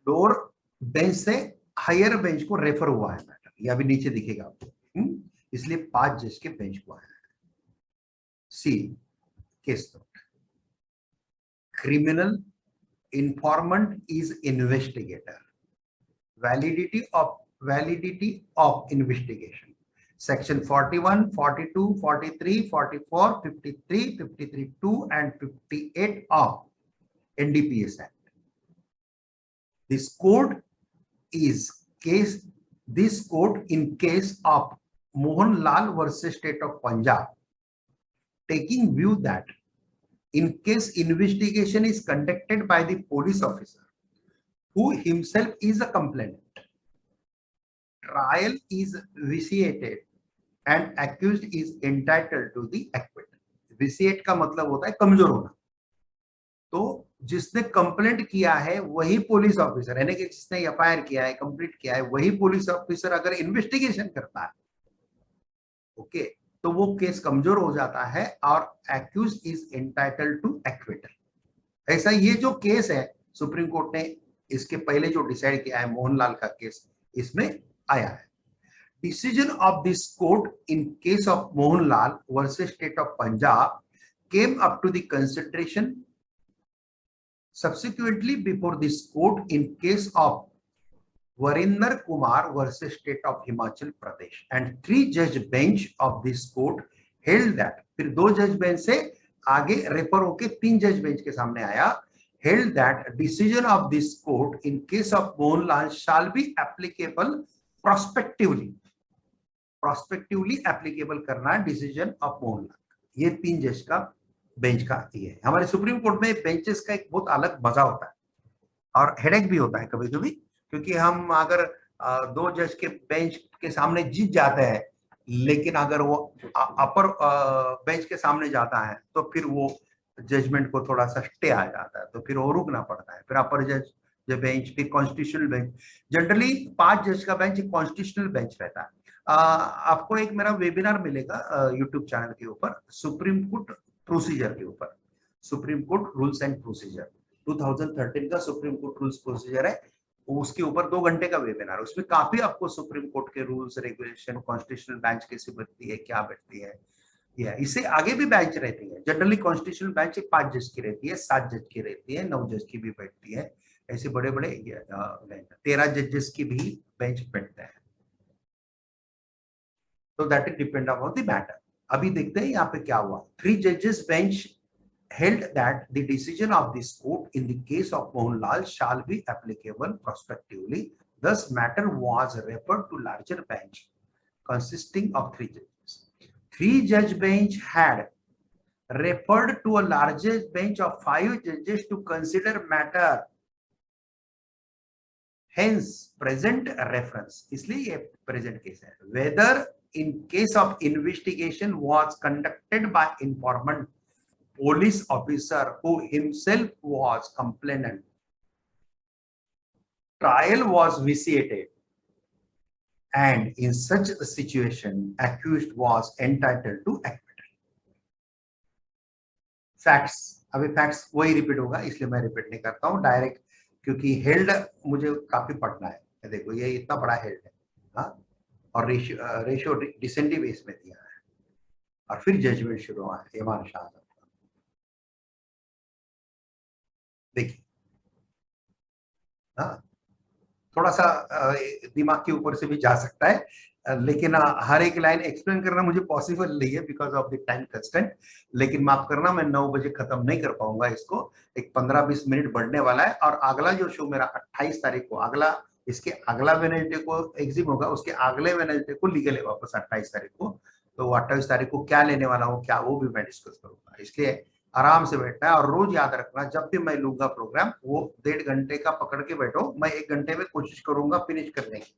लोअर बेंच से हायर बेंच को रेफर हुआ है मैटर, ये अभी नीचे दिखेगा आपको। इसलिए 5 जज के बेंच को आया है। See case note, criminal informant is investigator, validity of investigation, section 41, 42, 43, 44, 53, 53(2) and 58 of NDPS Act. This code in case of Mohan Lal versus State of Punjab, taking view that in case investigation is conducted by the police officer who himself is a complainant, trial is vitiated and accused is entitled to the acquittal. Vitiate का मतलब होता है कमजोर होना। तो जिसने complaint किया है वही पुलिस ऑफिसर, यानी कि जिसने एफआईआर किया है, कंप्लीट किया है, वही पुलिस ऑफिसर अगर इन्वेस्टिगेशन करता है, ओके, तो वो केस कमजोर हो जाता है और accuse is entitled to acquittal. ऐसा ये जो केस है सुप्रीम कोर्ट ने इसके पहले जो डिसाइड किया है मोहनलाल का केस, इसमें आया है। Decision of this court in case of Mohanlal versus State of Punjab came up to the consideration subsequently before this court in case of Varinder Kumar versus State of Himachal Pradesh, and 3-judge bench of this court held that, फिर 2 जज bench से आगे refer होके 3 जज bench के सामने आया, held that decision of this court in case of Mohanlal shall be applicable prospectively applicable करना डिसीजन ऑफ मोहनलाल। ये 3 जज का बेंच का ये है। हमारे सुप्रीम कोर्ट में बेंचेस का एक बहुत अलग मजा होता है और हेडेक भी होता है कभी कभी, क्योंकि हम अगर 2 जज के बेंच के सामने जीत जाते हैं, लेकिन अगर वो अपर बेंच के सामने जाता है तो फिर वो जजमेंट को थोड़ा सा स्टे आ जाता है, तो फिर वो रुकना पड़ता है। फिर अपर जज बेंच, फिर कॉन्स्टिट्यूशनल बेंच। जनरली 5 जज का बेंच कॉन्स्टिट्यूशनल बेंच रहता है। आपको एक मेरा वेबिनार मिलेगा यूट्यूब चैनल के ऊपर सुप्रीम कोर्ट प्रोसीजर के ऊपर, supreme court rules and procedure 2013 का सुप्रीम कोर्ट रूल्स प्रोसीजर है, उसके ऊपर 2 घंटे का वेबिनार। उसमें काफी आपको सुप्रीम कोर्ट के रूल्स रेगुलेशन, कॉन्स्टिट्यूशनल बेंच कैसे बैठती है, क्या बैठती है, या इससे आगे भी बेंच रहती है। जनरली कॉन्स्टिट्यूशनल बेंच 5 जज की रहती है, 7 जज की रहती है, 9 जज की भी बैठती है। ऐसे बड़े बड़े 13 जजेस की भी बेंच बैठते हैं। तो that is depend upon the matter. अभी देखते हैं यहाँ पे क्या हुआ। 3 जजेस bench held that the decision of this court in the case of Mohanlal shall be applicable prospectively. Thus, matter was referred to larger bench consisting of 3 judges. 3-judge bench had referred to a larger bench of 5 judges to consider matter. Hence, present reference. इसलिए ये present case है. Whether in case of investigation was conducted by informant, police officer who himself was complainant, trial was vitiated, and in such a situation accused was entitled to acquittal. Facts, अभी facts वही repeat होगा, इसलिए मैं repeat नहीं करता हूं direct, क्योंकि held मुझे काफी पढ़ना है। देखो ये इतना बड़ा हेल्ड है, हाँ, और रेशियो डिसेंडिंग बेस में दिया है, और फिर जजमेंट शुरू हुआ है एम.आर. शाह। देखिए, हाँ, थोड़ा सा दिमाग के ऊपर से भी जा सकता है, लेकिन हर एक लाइन एक्सप्लेन करना मुझे पॉसिबल नहीं है because of the time constraint. लेकिन माफ करना, मैं 9 बजे खत्म नहीं कर पाऊंगा इसको, एक 15-20 मिनट बढ़ने वाला है। और अगला जो शो मेरा 28 तारीख को, इसके अगला वेडनेसडे को एग्जिम होगा, उसके अगले वेडनेसडे को लीगल है वापस 28 तारीख को। तो 28 तारीख को क्या लेने वाला हूँ, क्या वो भी मैं डिस्कस करूंगा। इसलिए आराम से बैठना है और रोज याद रखना, जब भी मैं लूंगा प्रोग्राम वो 1.5 घंटे का पकड़ के बैठो। मैं 1 घंटे में कोशिश करूंगा फिनिश करने की,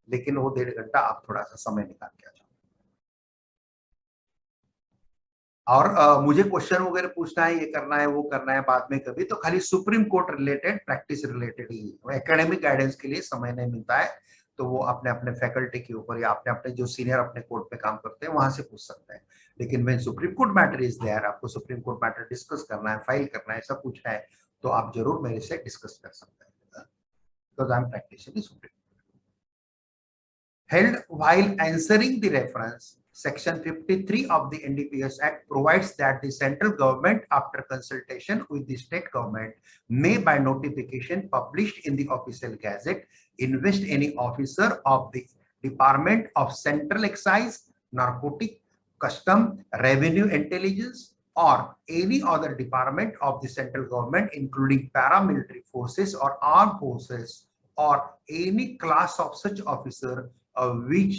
लेकिन वो 1.5 घंटा आप थोड़ा सा समय निकाल के आ जाओ। और मुझे क्वेश्चन वगैरह पूछना है, ये करना है वो करना है बाद में कभी, तो खाली supreme court related, practice related ही, एकेडमिक गाइडेंस के लिए समय नहीं मिलता है, तो वो अपने अपने फैकल्टी के ऊपर या अपने अपने जो सीनियर अपने कोर्ट पे काम करते हैं वहां से पूछ सकते हैं। लेकिन when supreme court matter is there, आपको सुप्रीम कोर्ट मैटर डिस्कस करना है, फाइल करना है, सब कुछ है, तो आप जरूर मेरे से डिस्कस कर सकते हैं, because I am practising supreme held while answering the reference. Section 53 of the NDPS Act provides that the central government, after consultation with the state government, may by notification published in the official gazette invest any officer of the Department of Central Excise, Narcotic, Custom, Revenue Intelligence, or any other department of the central government, including paramilitary forces or armed forces, or any class of such officer which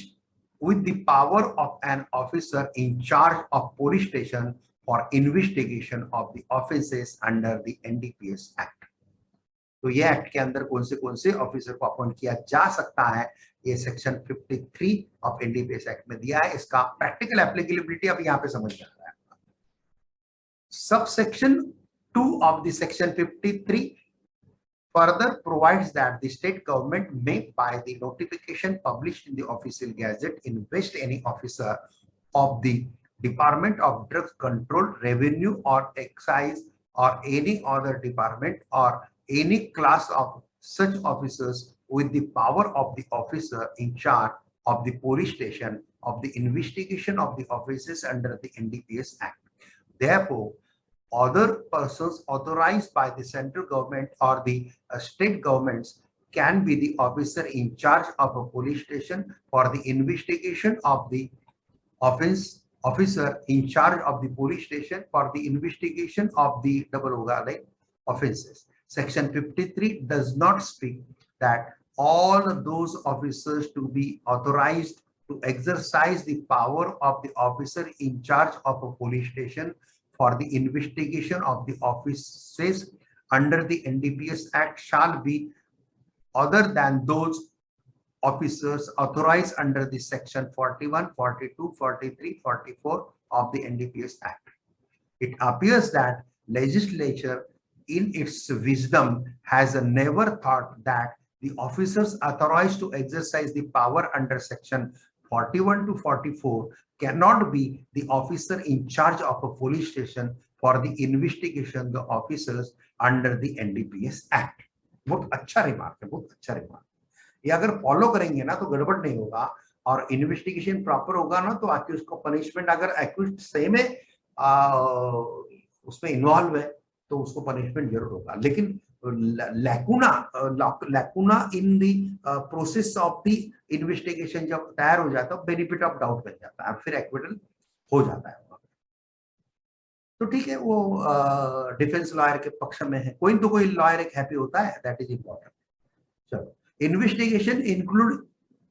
with the power of an officer in charge of police station for investigation of the offenses under the NDPS Act. तो ये act के अंदर कौन से officer को appoint किया जा सकता है, ये सेक्शन 53 ऑफ एनडीपीएस एक्ट में दिया है। इसका प्रैक्टिकल एप्लीकेबिलिटी अब यहाँ पे समझ में आ रहा है। Sub section 2 of the section 53 further provides that the state government may, by the notification published in the official gazette, invest any officer of the Department of Drug Control, Revenue or Excise, or any other department or any class of such officers with the power of the officer in charge of the police station of the investigation of the offenses under the NDPS Act. Therefore, other persons authorized by the central government or the state governments can be the officer in charge of a police station for the investigation of the offense, officer in charge of the police station for the investigation of the offenses. Section 53 does not speak that all those officers to be authorized to exercise the power of the officer in charge of a police station for the investigation of the offenses under the NDPS Act shall be other than those officers authorized under the section 41, 42, 43, 44 of the NDPS Act. It appears that legislature in its wisdom has never thought that the officers authorized to exercise the power under section 41 to 44 cannot be the officer in charge of a police station for the investigation the officers under the NDPS Act. बहुत अच्छा remark है, बहुत अच्छा remark. ये अगर follow करेंगे ना तो गड़बड़ नहीं होगा और इन्वेस्टिगेशन प्रॉपर होगा ना, तो आके उसको पनिशमेंट, अगर एक्यूज्ड सही में उसमें इन्वॉल्व है तो उसको पनिशमेंट जरूर होगा। लेकिन lacuna in the process of the investigation जब तैयार हो जाता है, बेनिफिट ऑफ डाउट बन जाता है, फिर एक्विटल हो जाता है। तो ठीक है, वो डिफेंस लॉयर के पक्ष में है, कोई तो कोई लॉयर एक हैप्पी होता है, दैट इज इंपॉर्टेंट। चलो, investigation include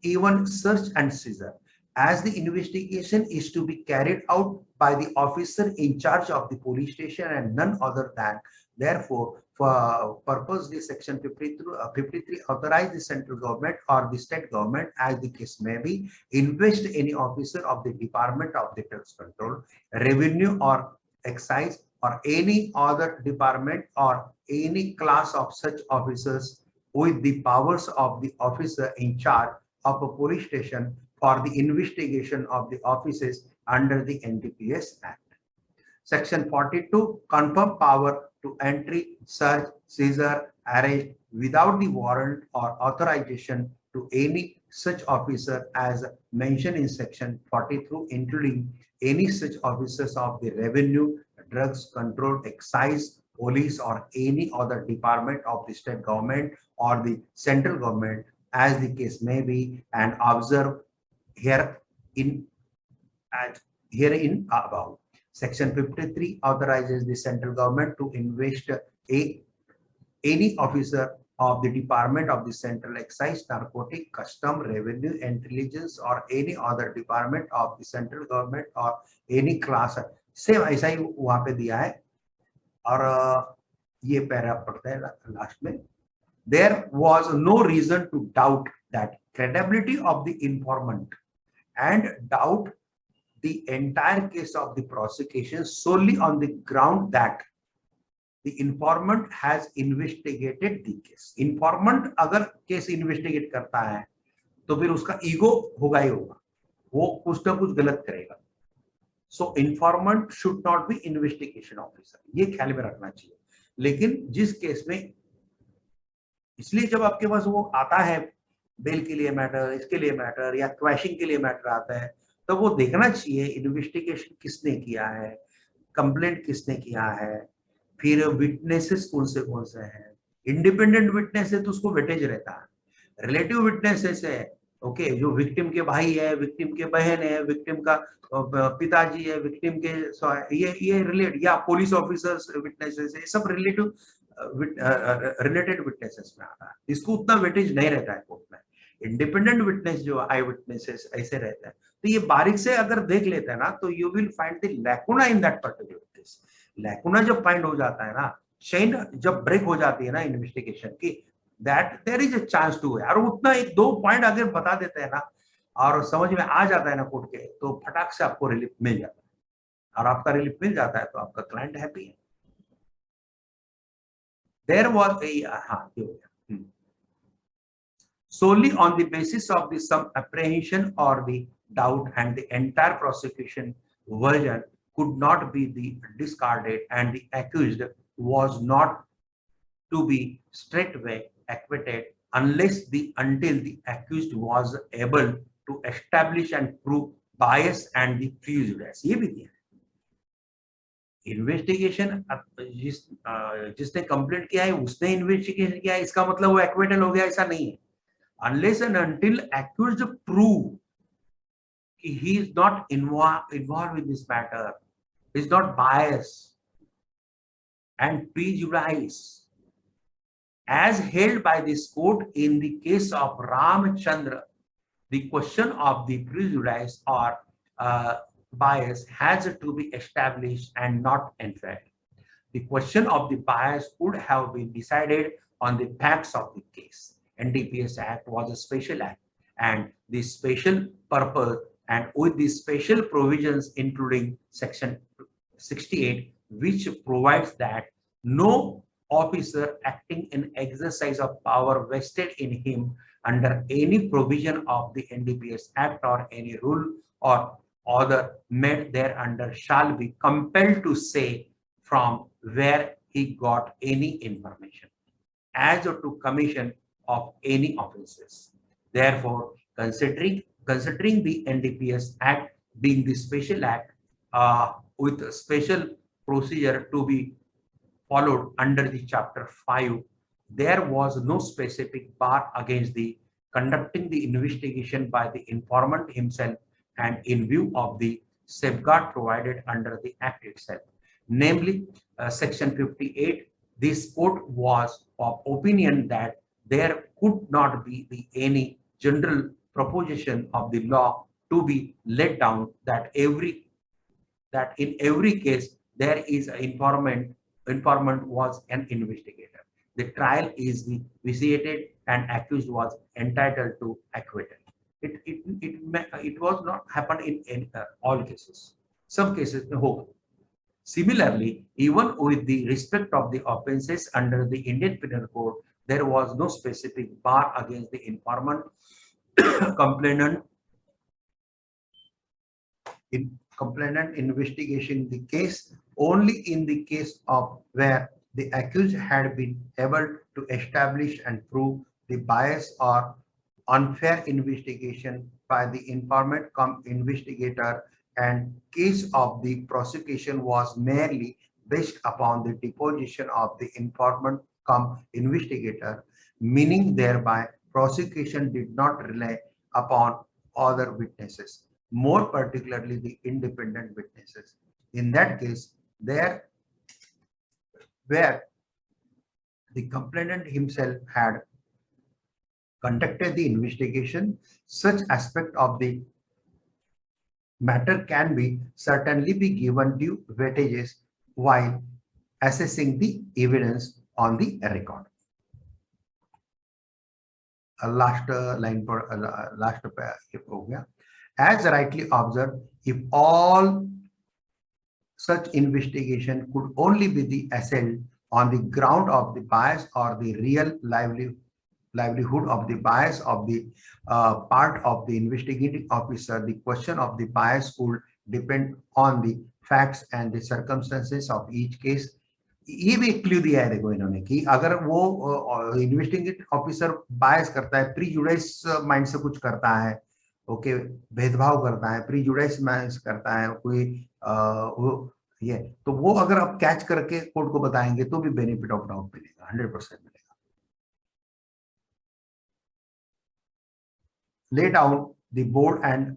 even search and seizure as the investigation is to be carried out by the officer in charge of the police station and none other than. Therefore, for purpose the section 53 authorize the central government or the state government, as the case may be, invest any officer of the Department of the Drugs Control, Revenue or Excise, or any other department or any class of such officers with the powers of the officer in charge of a police station for the investigation of the offices under the NDPS Act. Section 42 confirm power to entry, search, seizure, arrest without the warrant or authorization to any such officer as mentioned in section 42, including any such officers of the Revenue, Drugs Control, Excise, Police, or any other department of the state government or the central government, as the case may be, and observe here in above. Section 53 authorizes the central government to invest any officer of the Department of the Central Excise, Narcotic, Custom, Revenue, Intelligence, or any other department of the central government or any class. Same ऐसा ही वहां पे दिया है और ये para पड़ता है last में. There was no reason to doubt that credibility of the informant and doubt the entire case of the prosecution solely on the ground that the informant has investigated the case. Informant अगर case investigate करता है तो फिर उसका ego होगा ही होगा, वो कुछ ना कुछ गलत करेगा. सो informant should not be investigation officer, ये ख्याल में रखना चाहिए. लेकिन जिस केस में, इसलिए जब आपके पास वो आता है बेल के लिए मैटर, इसके लिए मैटर या क्वैशिंग के लिए मैटर आता है, तो वो देखना चाहिए इन्वेस्टिगेशन किसने किया है, कंप्लेंट किसने किया है, फिर विटनेसेस कौन से हैं. इंडिपेंडेंट विटनेस है तो उसको वेटेज रहता है. रिलेटिव विटनेसेस है, ओके, जो विक्टिम के भाई है, विक्टिम के बहन है, विक्टिम का पिताजी है, विक्टिम के ये रिलेट, या पुलिस ऑफिसर्स विटनेसेस है, सब रिलेटिव रिलेटेड विटनेसेस में आता है. इसको उतना वेटेज नहीं रहता है कोर्ट में. इंडिपेंडेंट विटनेस जो आई विटनेसेस ऐसे रहता है, तो ये बारीक से अगर देख लेते हैं ना, तो you will find the lacuna in that particular case. Lacuna जब फाइंड हो जाता है ना, चेन जब ब्रेक हो जाती है ना इन्वेस्टिगेशन की, that there is a chance to, और उतना एक दो पॉइंट अगर बता देते हैं ना और समझ में आ जाता है ना कोर्ट के, तो फटाक से आपको रिलीफ मिल जाता है. और आपका रिलीफ मिल जाता है तो आपका क्लाइंट हैप्पी है. There was a solely on the basis of the some apprehension or the doubt, and the entire prosecution version could not be the discarded, and the accused was not to be straightway acquitted until the accused was able to establish and prove bias and the prejudice. ये भी दिया. Investigation जिसने complaint किया है उसने investigation किया है, इसका मतलब वो एक्विटल हो गया, ऐसा नहीं है. Unless and until accused prove कि he is not involve in this matter, is not bias and prejudice as held by this court in the case of Ramchandra, the question of the prejudice or bias has to be established and not unfair. The question of the bias would have been decided on the facts of the case. NDPS Act was a special act, and the special purpose, and with the special provisions including Section 68, which provides that no officer acting in exercise of power vested in him under any provision of the NDPS Act or any rule or order made thereunder shall be compelled to say from where he got any information as to commission of any offences. Therefore, considering the NDPS Act being the special act with a special procedure to be followed under the Chapter 5, there was no specific bar against the conducting the investigation by the informant himself, and in view of the safeguard provided under the Act itself, namely Section 58, this court was of opinion that there could not be any general proposition of the law to be laid down that in every case there is an informant was an investigator. The trial is vitiated and accused was entitled to acquittal. It was not happen in all cases. Some cases में होगा. Similarly, even with the respect of the offences under the Indian Penal Code, there was no specific bar against the informant complainant investigation the case only in the case of where the accused had been able to establish and prove the bias or unfair investigation by the informant cum investigator, and case of the prosecution was merely based upon the deposition of the informant cum investigator, meaning thereby prosecution did not rely upon other witnesses, more particularly the independent witnesses. In that case, where the complainant himself had conducted the investigation, such aspect of the matter can be certainly be given due weightages while assessing the evidence on the record. Last line for last हो गया. As rightly observed, if all such investigation could only be the assailed on the ground of the bias or the real livelihood of the bias of the part of the investigating officer, the question of the bias would depend on the facts and the circumstances of each case. ये भी एक clue दिया है देखो इन्होंने कि अगर वो इन्वेस्टिगेट ऑफिसर बायस करता है, प्रीजुडाइस माइंड से कुछ करता है, ओके, भेदभाव करता है, प्रीजुडाइस माइंड करता है कोई वो ये, तो वो अगर आप कैच करके कोर्ट को बताएंगे तो भी बेनिफिट ऑफ डाउट मिलेगा, 100% मिलेगा. Lay down the bold and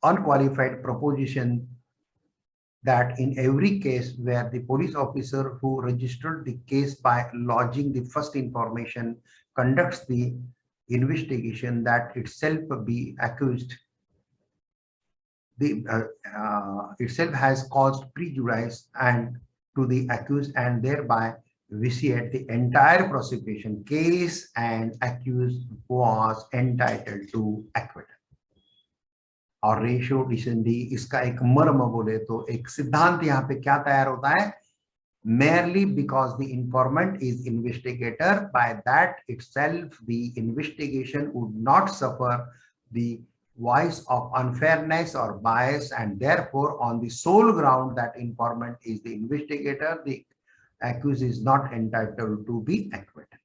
unqualified proposition that in every case where the police officer who registered the case by lodging the first information conducts the investigation that itself be accused, itself has caused prejudice and to the accused and thereby vitiate the entire prosecution case and accused was entitled to acquittal. और ratio डिसेंडी इसका एक मर्म बोले तो एक सिद्धांत यहाँ पे क्या तैयार होता है, merely because the informant is investigator, by that itself the investigation would not suffer the voice of unfairness or bias, and therefore on the sole ground that informant is the investigator, the accused is not entitled to be acquitted.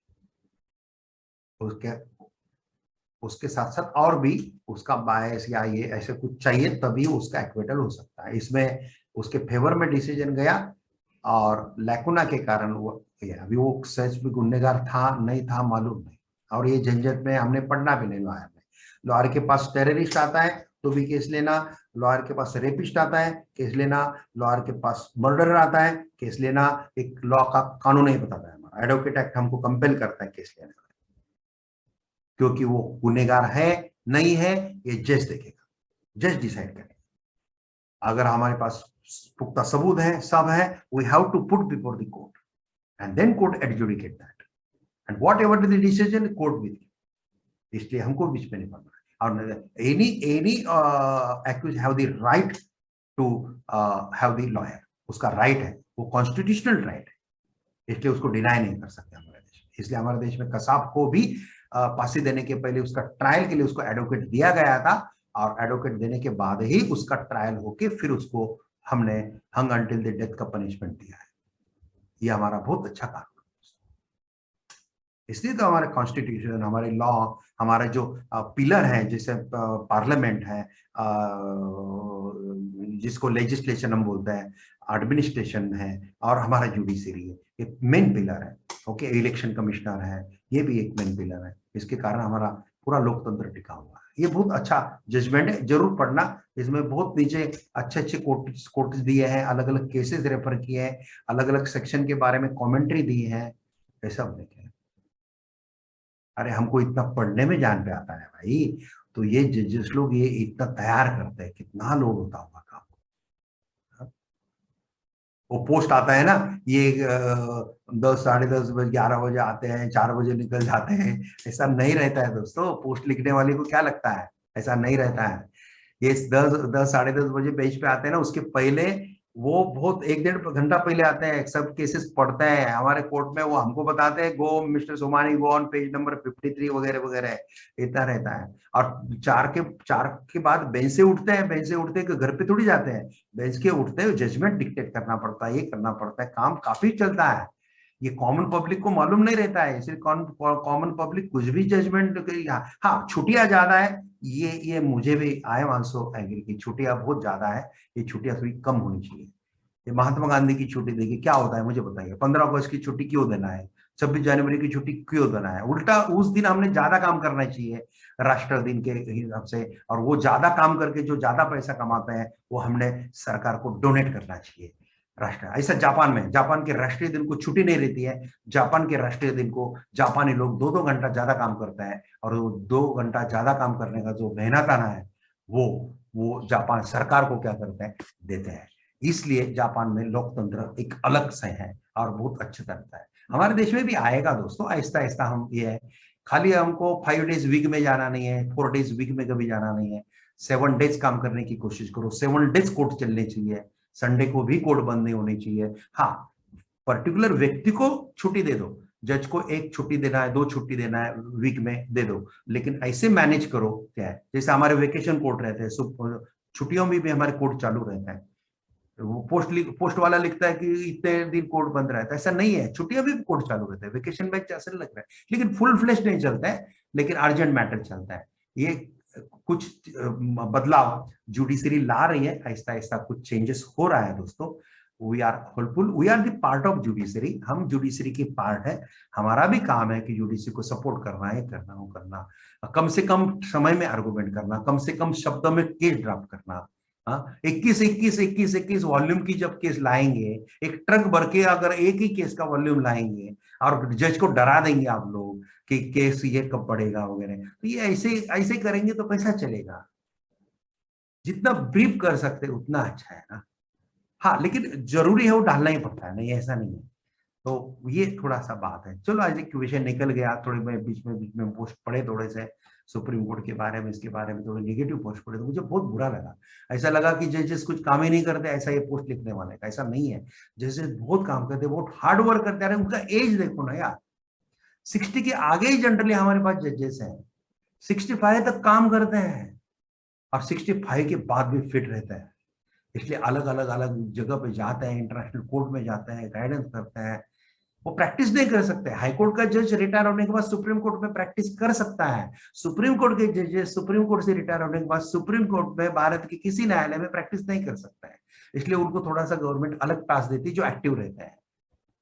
उसके साथ साथ और भी उसका बायस या ये ऐसे कुछ चाहिए तभी उसका एक्विटल हो सकता है. इसमें उसके फेवर में डिसीजन गया और लैकुना के कारण वो अभी वो सच भी गुनहगार था नहीं था मालूम नहीं, और ये झंझट में हमने पढ़ना भी नहीं लॉयर में. लॉयर के पास टेररिस्ट आता है तो भी केस लेना, लॉयर के पास रेपिस्ट आता है केस लेना, लॉयर के पास मर्डरर आता है केस लेना. एक लॉ का कानून नहीं बताता है हमारा, एडवोकेट एक्ट हमको कंपेल करता है केस लेने, क्योंकि वो गुनहगार है नहीं है ये जज देखेगा, जज डिसाइड करेगा. अगर हमारे पास पुख्ता सबूत है, सब है, we have to put before the court and then court adjudicate that and whatever the decision court will. इसलिए हमको बीच में नहीं पड़ना. और any accused have the right to have the lawyer, उसका राइट है, वो कॉन्स्टिट्यूशनल राइट है, इसलिए उसको डिनाई नहीं कर सकते हमारे देश में. इसलिए हमारे देश में कसाब को भी फांसी देने के पहले उसका ट्रायल के लिए उसको एडवोकेट दिया गया था, और एडवोकेट देने के बाद ही उसका ट्रायल होके फिर उसको हमने हंग अंटिल द डेथ का पनिशमेंट दिया है. ये हमारा बहुत अच्छा कानून है. इसलिए तो हमारे कॉन्स्टिट्यूशन, हमारे लॉ, हमारे जो पिलर है जैसे पार्लियामेंट है, जिसको लेजिस्लेशन हम बोलते हैं, एडमिनिस्ट्रेशन है, और हमारा जुडिशरी है, ये मेन पिलर है. ओके, इलेक्शन कमिश्नर है, ये भी एक मेन पिलर है. इसके कारण हमारा पूरा लोकतंत्र टिका हुआ है. ये बहुत अच्छा जजमेंट है, जरूर पढ़ना. इसमें बहुत नीचे अच्छे अच्छे कोर्ट दिए हैं, अलग अलग केसेस रेफर किए हैं, अलग अलग सेक्शन के बारे में कमेंट्री दी है, ये सब देखें. अरे हमको इतना पढ़ने में जान पे आता है भाई, तो ये जजेस लोग ये इतना तैयार करते हैं, कितना लोड होता होगा काम. वो पोस्ट आता है ना, ये 10, साढ़े 10 बजे, 11 बजे आते हैं, 4 बजे निकल जाते हैं. ऐसा नहीं रहता है दोस्तों. पोस्ट लिखने वाले को क्या लगता है, ऐसा नहीं रहता है. ये 10, साढ़े 10 बजे बेंच पे आते हैं ना, उसके पहले वो बहुत 1-1.5 घंटा पहले आते हैं, सब केसेस पढ़ते हैं हमारे कोर्ट में, वो हमको बताते हैं गो mister Somani go on page number 53 वगैरह वगैरह, इतना रहता है. और 4 के बाद बेंच से उठते हैं, बेंच से उठते हैं घर पे थोड़ी जाते हैं, बेंच के उठते हैं जजमेंट डिक्टेट करना पड़ता है, ये करना पड़ता है, काम काफी चलता है. ये कॉमन पब्लिक को मालूम नहीं रहता है, इसलिए कॉमन पब्लिक कुछ भी जजमेंट. हाँ, छुट्टियां ज्यादा है, ये मुझे भी आई एम आल्सो एग्री कि छुट्टियां बहुत ज्यादा है, ये छुट्टियां थोड़ी कम होनी चाहिए. ये महात्मा गांधी की छुट्टी देखिए क्या होता है मुझे बताइए, 15 अगस्त की छुट्टी क्यों देना है, 26 जनवरी की छुट्टी क्यों देना है? उल्टा उस दिन हमने ज्यादा काम करना चाहिए राष्ट्र दिन के हिसाब से, और वो ज्यादा काम करके जो ज्यादा पैसा कमाते हैं वो हमने सरकार को डोनेट करना चाहिए राष्ट्र। ऐसा जापान में, जापान के राष्ट्रीय दिन को छुट्टी नहीं रहती है। जापान के राष्ट्रीय दिन को जापानी लोग 2-2 घंटा ज्यादा काम करते हैं, और वो 2 घंटा ज्यादा काम करने का जो मेहनताना है वो जापान सरकार को क्या करते हैं, देते हैं। इसलिए जापान में लोकतंत्र एक अलग से है और बहुत अच्छा करता है। हमारे देश में भी आएगा दोस्तों, आहिस्ता आहिस्ता। हम ये है, खाली हमको 5 डेज वीक में जाना नहीं है, 4 डेज वीक में कभी जाना नहीं है। 7 डेज काम करने की कोशिश करो, 7 डेज कोर्ट चलने चाहिए, संडे को भी कोर्ट बंद नहीं होनी चाहिए। हाँ, पर्टिकुलर व्यक्ति को छुट्टी दे दो, जज को 1 छुट्टी देना है, 2 छुट्टी देना है वीक में दे दो, लेकिन ऐसे मैनेज करो। क्या है, जैसे हमारे वेकेशन कोर्ट रहते हैं, छुट्टियों में भी हमारे कोर्ट चालू रहता है। वो पोस्ट वाला लिखता है कि इतने दिन कोर्ट बंद रहता है, ऐसा नहीं है। छुट्टियां भी कोर्ट चालू रहता है, वेकेशन में ऐसा लग रहा है, लेकिन फुल फ्लेश नहीं चलता है, लेकिन अर्जेंट मैटर चलता है। ये कुछ बदलाव जुडिशरी ला रही है, आहिस्ता आहिस्ता कुछ चेंजेस हो रहा है दोस्तों। We are hopeful, we are the part of judiciary, हम जुडिशरी की पार्ट है। हमारा भी काम है कि जुडिशरी को सपोर्ट करना है, करना, कम से कम समय में आर्गुमेंट करना, कम से कम शब्दों में केस ड्राफ्ट करना। 21 वॉल्यूम की जब केस लाएंगे, एक ट्रक भर के अगर एक ही केस का वॉल्यूम लाएंगे और जज को डरा देंगे आप लोग कि केस ये कब पड़ेगा वगैरह, तो ये ऐसे ऐसे करेंगे तो कैसा चलेगा? जितना ब्रीफ कर सकते उतना अच्छा है ना। हाँ, लेकिन जरूरी है वो डालना ही पड़ता है, नहीं ऐसा नहीं है। तो ये थोड़ा सा बात है। चलो, आज एक विषय निकल गया, थोड़े मैं बीच में पोस्ट पढ़े थोड़े से सुप्रीम कोर्ट के बारे में, इसके बारे में थोड़े नेगेटिव पोस्ट पढ़े तो मुझे बहुत बुरा लगा। ऐसा लगा कि जजेस कुछ काम ही नहीं करते, ऐसा ये पोस्ट लिखने वाले का। ऐसा नहीं है, जजेस बहुत काम करते, बहुत हार्ड वर्क करते हैं। उनका एज देखो ना यार, 60 के आगे ही जनरली हमारे पास जजेस हैं, 65 तक काम करते हैं और 65 के बाद भी फिट रहते हैं। इसलिए अलग अलग जगह पे जाते हैं, इंटरनेशनल कोर्ट में जाते हैं, गाइडेंस करते हैं। वो प्रैक्टिस नहीं कर सकते। हाई कोर्ट का जज रिटायर होने के बाद सुप्रीम कोर्ट में प्रैक्टिस कर सकता है। सुप्रीम कोर्ट के जजेस सुप्रीम कोर्ट से रिटायर होने के बाद सुप्रीम कोर्ट में, भारत के किसी न्यायालय में प्रैक्टिस नहीं कर सकता है। इसलिए उनको थोड़ा सा गवर्नमेंट अलग टास्क देती है, जो एक्टिव रहते हैं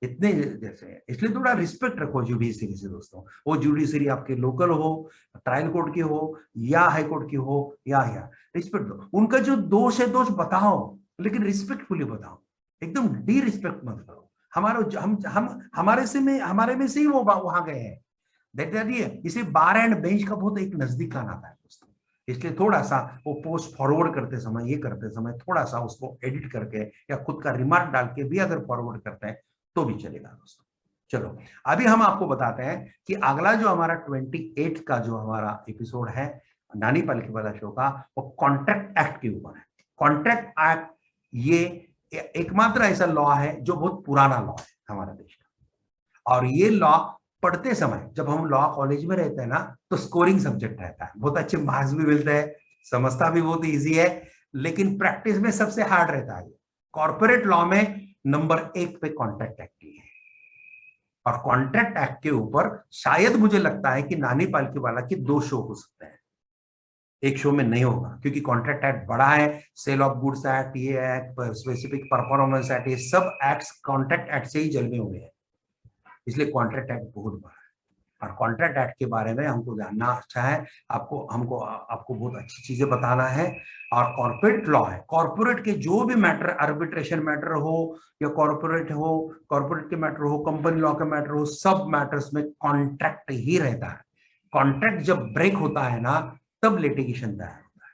इतने जैसे। इसलिए थोड़ा रिस्पेक्ट रखो जुडिशरी से दोस्तों। वो जुडिशरी आपके लोकल हो, ट्रायल कोर्ट की हो या हाई कोर्ट की हो, या रिस्पेक्ट दो। उनका जो दोष है दोष बताओ, लेकिन रिस्पेक्टफुली बताओ, एकदम डी रिस्पेक्ट मत करो। हमारे हमारे में से ही वो वहां गए हैं। इसे बार एंड बेंच का बहुत एक नजदीक आना था दोस्तों। इसलिए थोड़ा सा वो पोस्ट फॉरवर्ड करते समय, ये करते समय थोड़ा सा उसको एडिट करके या खुद का रिमार्क डाल के भी अगर फॉरवर्ड करते हैं तो भी चलेगा दोस्तों। चलो, अभी हम आपको बताते हैं कि अगला जो हमारा 28 का जो हमारा एपिसोड है नानी पालकीवाला शो का, वो कॉन्ट्रैक्ट एक्ट के ऊपर है। कॉन्ट्रैक्ट एक्ट ये एकमात्र ऐसा लॉ है जो बहुत पुराना लॉ है हमारा देश का, और ये लॉ पढ़ते समय जब हम लॉ कॉलेज में रहते हैं ना, तो स्कोरिंग सब्जेक्ट रहता है, बहुत अच्छे मार्क्स भी मिलते हैं, समझता भी बहुत इजी है, लेकिन प्रैक्टिस में सबसे हार्ड रहता है। कॉर्पोरेट लॉ में नंबर 1 पे कॉन्ट्रैक्ट एक्ट ही है, और कॉन्ट्रैक्ट एक्ट के ऊपर शायद मुझे लगता है कि नानी पालकीवाला के 2 शो हो सकते हैं, एक शो में नहीं होगा, क्योंकि कॉन्ट्रैक्ट एक्ट बड़ा है। सेल ऑफ गुड्स एक्ट, ये एक्ट, स्पेसिफिक परफॉर्मेंस एक्ट, ये सब एक्ट्स कॉन्ट्रैक्ट एक्ट से ही जन्मे हुए हैं। इसलिए कॉन्ट्रैक्ट एक्ट बहुत बड़ा है, और कॉन्ट्रैक्ट एक्ट के बारे में हमको जानना अच्छा है। आपको बहुत अच्छी चीजें बताना है। और कॉर्पोरेट लॉ है, कॉर्पोरेट के जो भी मैटर, आर्बिट्रेशन मैटर हो या कॉर्पोरेट के मैटर हो, कंपनी लॉ के मैटर हो, सब मैटर्स में कॉन्ट्रैक्ट ही रहता है। कॉन्ट्रैक्ट जब ब्रेक होता है ना, तब लिटिगेशन तैयार होता है।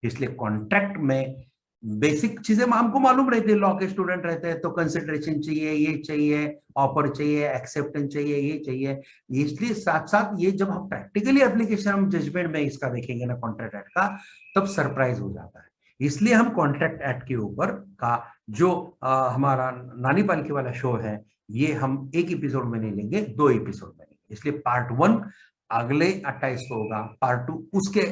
इसलिए कॉन्ट्रैक्ट में बेसिक चीजें हमको मालूम रहती है, लॉ के स्टूडेंट रहते हैं तो कंसिडरेशन चाहिए, ये चाहिए, ऑफर चाहिए, एक्सेप्टेंस चाहिए, ये चाहिए। इसलिए साथ साथ ये जब हम प्रैक्टिकली एप्लीकेशन हम जजमेंट में इसका देखेंगे ना कॉन्ट्रैक्ट एक्ट का, तब सरप्राइज हो जाता है। इसलिए हम कॉन्ट्रैक्ट एक्ट के ऊपर का जो हमारा नानी पालकीवाला शो है, ये हम एक एपिसोड में नहीं लेंगे, 2 एपिसोड में लेंगे। इसलिए पार्ट 1 अगले 28 को होगा, पार्ट 2 उसके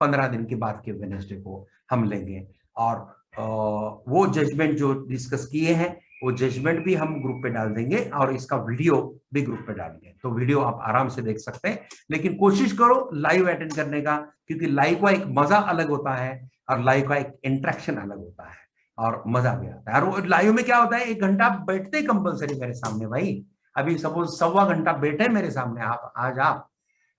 15 दिन के बाद के वेडनेसडे को हम लेंगे। और वो जजमेंट जो डिस्कस किए हैं, वो जजमेंट भी हम ग्रुप पे डाल देंगे, और इसका वीडियो भी ग्रुप पे डालेंगे। तो वीडियो आप आराम से देख सकते हैं, लेकिन कोशिश करो लाइव अटेंड करने का, क्योंकि लाइव का एक मजा अलग होता है और लाइव का एक इंटरेक्शन अलग होता है, और मजा भी आता है। और लाइव में क्या होता है, 1 घंटा बैठते कंपलसरी मेरे सामने भाई, अभी सपोज 1.25 घंटा बैठे मेरे सामने आप, आज आप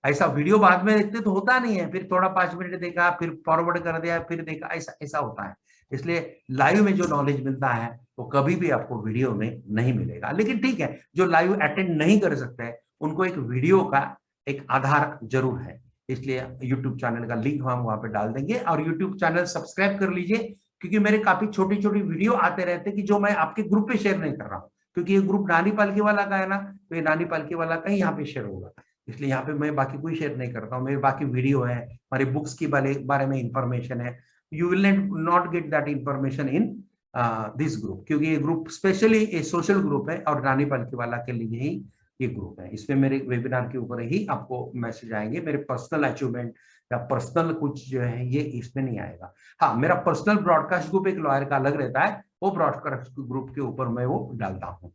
ऐसा वीडियो बाद में देखते तो होता नहीं है, फिर थोड़ा 5 मिनट देखा, फिर फॉरवर्ड कर दिया, फिर देखा, ऐसा ऐसा होता है। इसलिए लाइव में जो नॉलेज मिलता है वो कभी भी आपको वीडियो में नहीं मिलेगा। लेकिन ठीक है, जो लाइव अटेंड नहीं कर सकते उनको एक वीडियो का एक आधार जरूर है। इसलिए यूट्यूब चैनल का लिंक हम वहां पे डाल देंगे, और यूट्यूब चैनल सब्सक्राइब कर लीजिए, क्योंकि मेरे काफी छोटी छोटी वीडियो आते रहते हैं कि जो मैं आपके ग्रुप पे शेयर नहीं कर रहा हूँ, क्योंकि ये ग्रुप नानी पालकी वाला का है ना, तो ये नानी पालकी वाला का ही यहाँ पे शेयर होगा। इसलिए यहाँ पे मैं बाकी कोई शेयर नहीं करता हूँ। मेरे बाकी वीडियो है, हमारे बुक्स के बारे में इंफॉर्मेशन है। You will not get that information in this group, क्योंकि ये ग्रुप स्पेशली एक सोशल ग्रुप है और नानी पालकी वाला के लिए ही ये ग्रुप है। इसमें मेरे वेबिनार के ऊपर ही आपको मैसेज आएंगे, मेरे पर्सनल अचीवमेंट या पर्सनल कुछ जो है ये इसमें नहीं आएगा। हाँ, मेरा पर्सनल ब्रॉडकास्ट ग्रुप एक लॉयर का अलग रहता है, वो ब्रॉडकास्ट ग्रुप के ऊपर मैं वो डालता हूँ।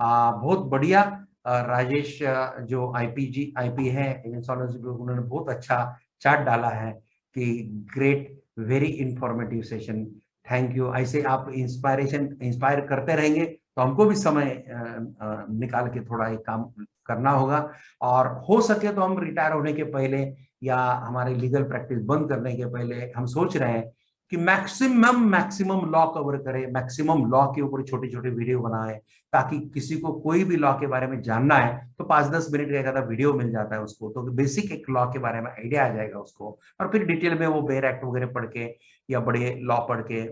बहुत बढ़िया। राजेश जो आईपी है इंश्योरेंस ग्रुप, उन्होंने बहुत अच्छा चार्ट डाला है कि great, very informative session, thank you. ऐसे आप इंस्पायर करते रहेंगे तो हमको भी समय निकाल के थोड़ा एक काम करना होगा, और हो सके तो हम रिटायर होने के पहले या हमारे लीगल प्रैक्टिस बंद करने के पहले हम सोच रहे हैं कि मैक्सिमम लॉ कवर करें, मैक्सिमम लॉ के ऊपर छोटी छोटी वीडियो बनाएं, ताकि किसी को कोई भी लॉ के बारे में जानना है तो 5-10 मिनट का एक वीडियो मिल जाता है उसको, तो बेसिक एक लॉ के बारे में आइडिया आ जाएगा उसको, और फिर डिटेल में वो बेयर एक्ट वगैरह पढ़ के या बड़े लॉ पढ़ के,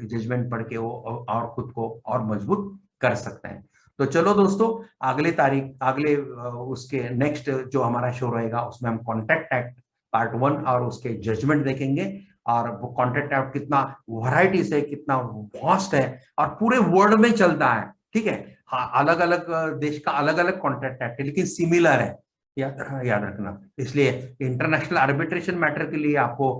जजमेंट पढ़ के वो और खुद को और मजबूत कर सकते हैं। तो चलो दोस्तों, अगले उसके नेक्स्ट जो हमारा शो रहेगा उसमें हम कॉन्ट्रैक्ट एक्ट पार्ट 1 और उसके जजमेंट देखेंगे, और वो कॉन्ट्रैक्ट एक्ट कितना वैरायटीज है, कितना वास्ट है, और पूरे वर्ल्ड में चलता है। ठीक है, हाँ, अलग अलग देश का अलग अलग कॉन्ट्रैक्ट एक्ट है लेकिन सिमिलर है, याद रखना। इसलिए इंटरनेशनल आर्बिट्रेशन मैटर के लिए आपको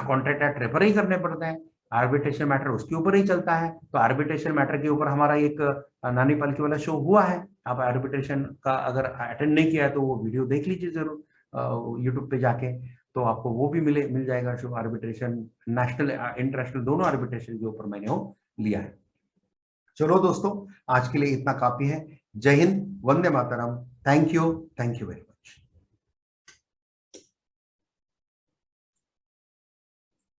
कॉन्ट्रैक्ट एक्ट रेफर ही करने पड़ते हैं, आर्बिट्रेशन मैटर उसके ऊपर ही चलता है। तो आर्बिट्रेशन मैटर के ऊपर हमारा एक नानी पालकी वाला शो हुआ है, आप आर्बिट्रेशन का अगर अटेंड नहीं किया है तो वो वीडियो देख लीजिए जरूर यूट्यूब पे जाके, तो आपको वो भी मिल जाएगा शो। आर्बिट्रेशन नेशनल इंटरनेशनल दोनों आर्बिट्रेशन के ऊपर मैंने वो लिया है। चलो दोस्तों, आज के लिए इतना काफी है। जय Hind, Vande Mataram, thank you very much.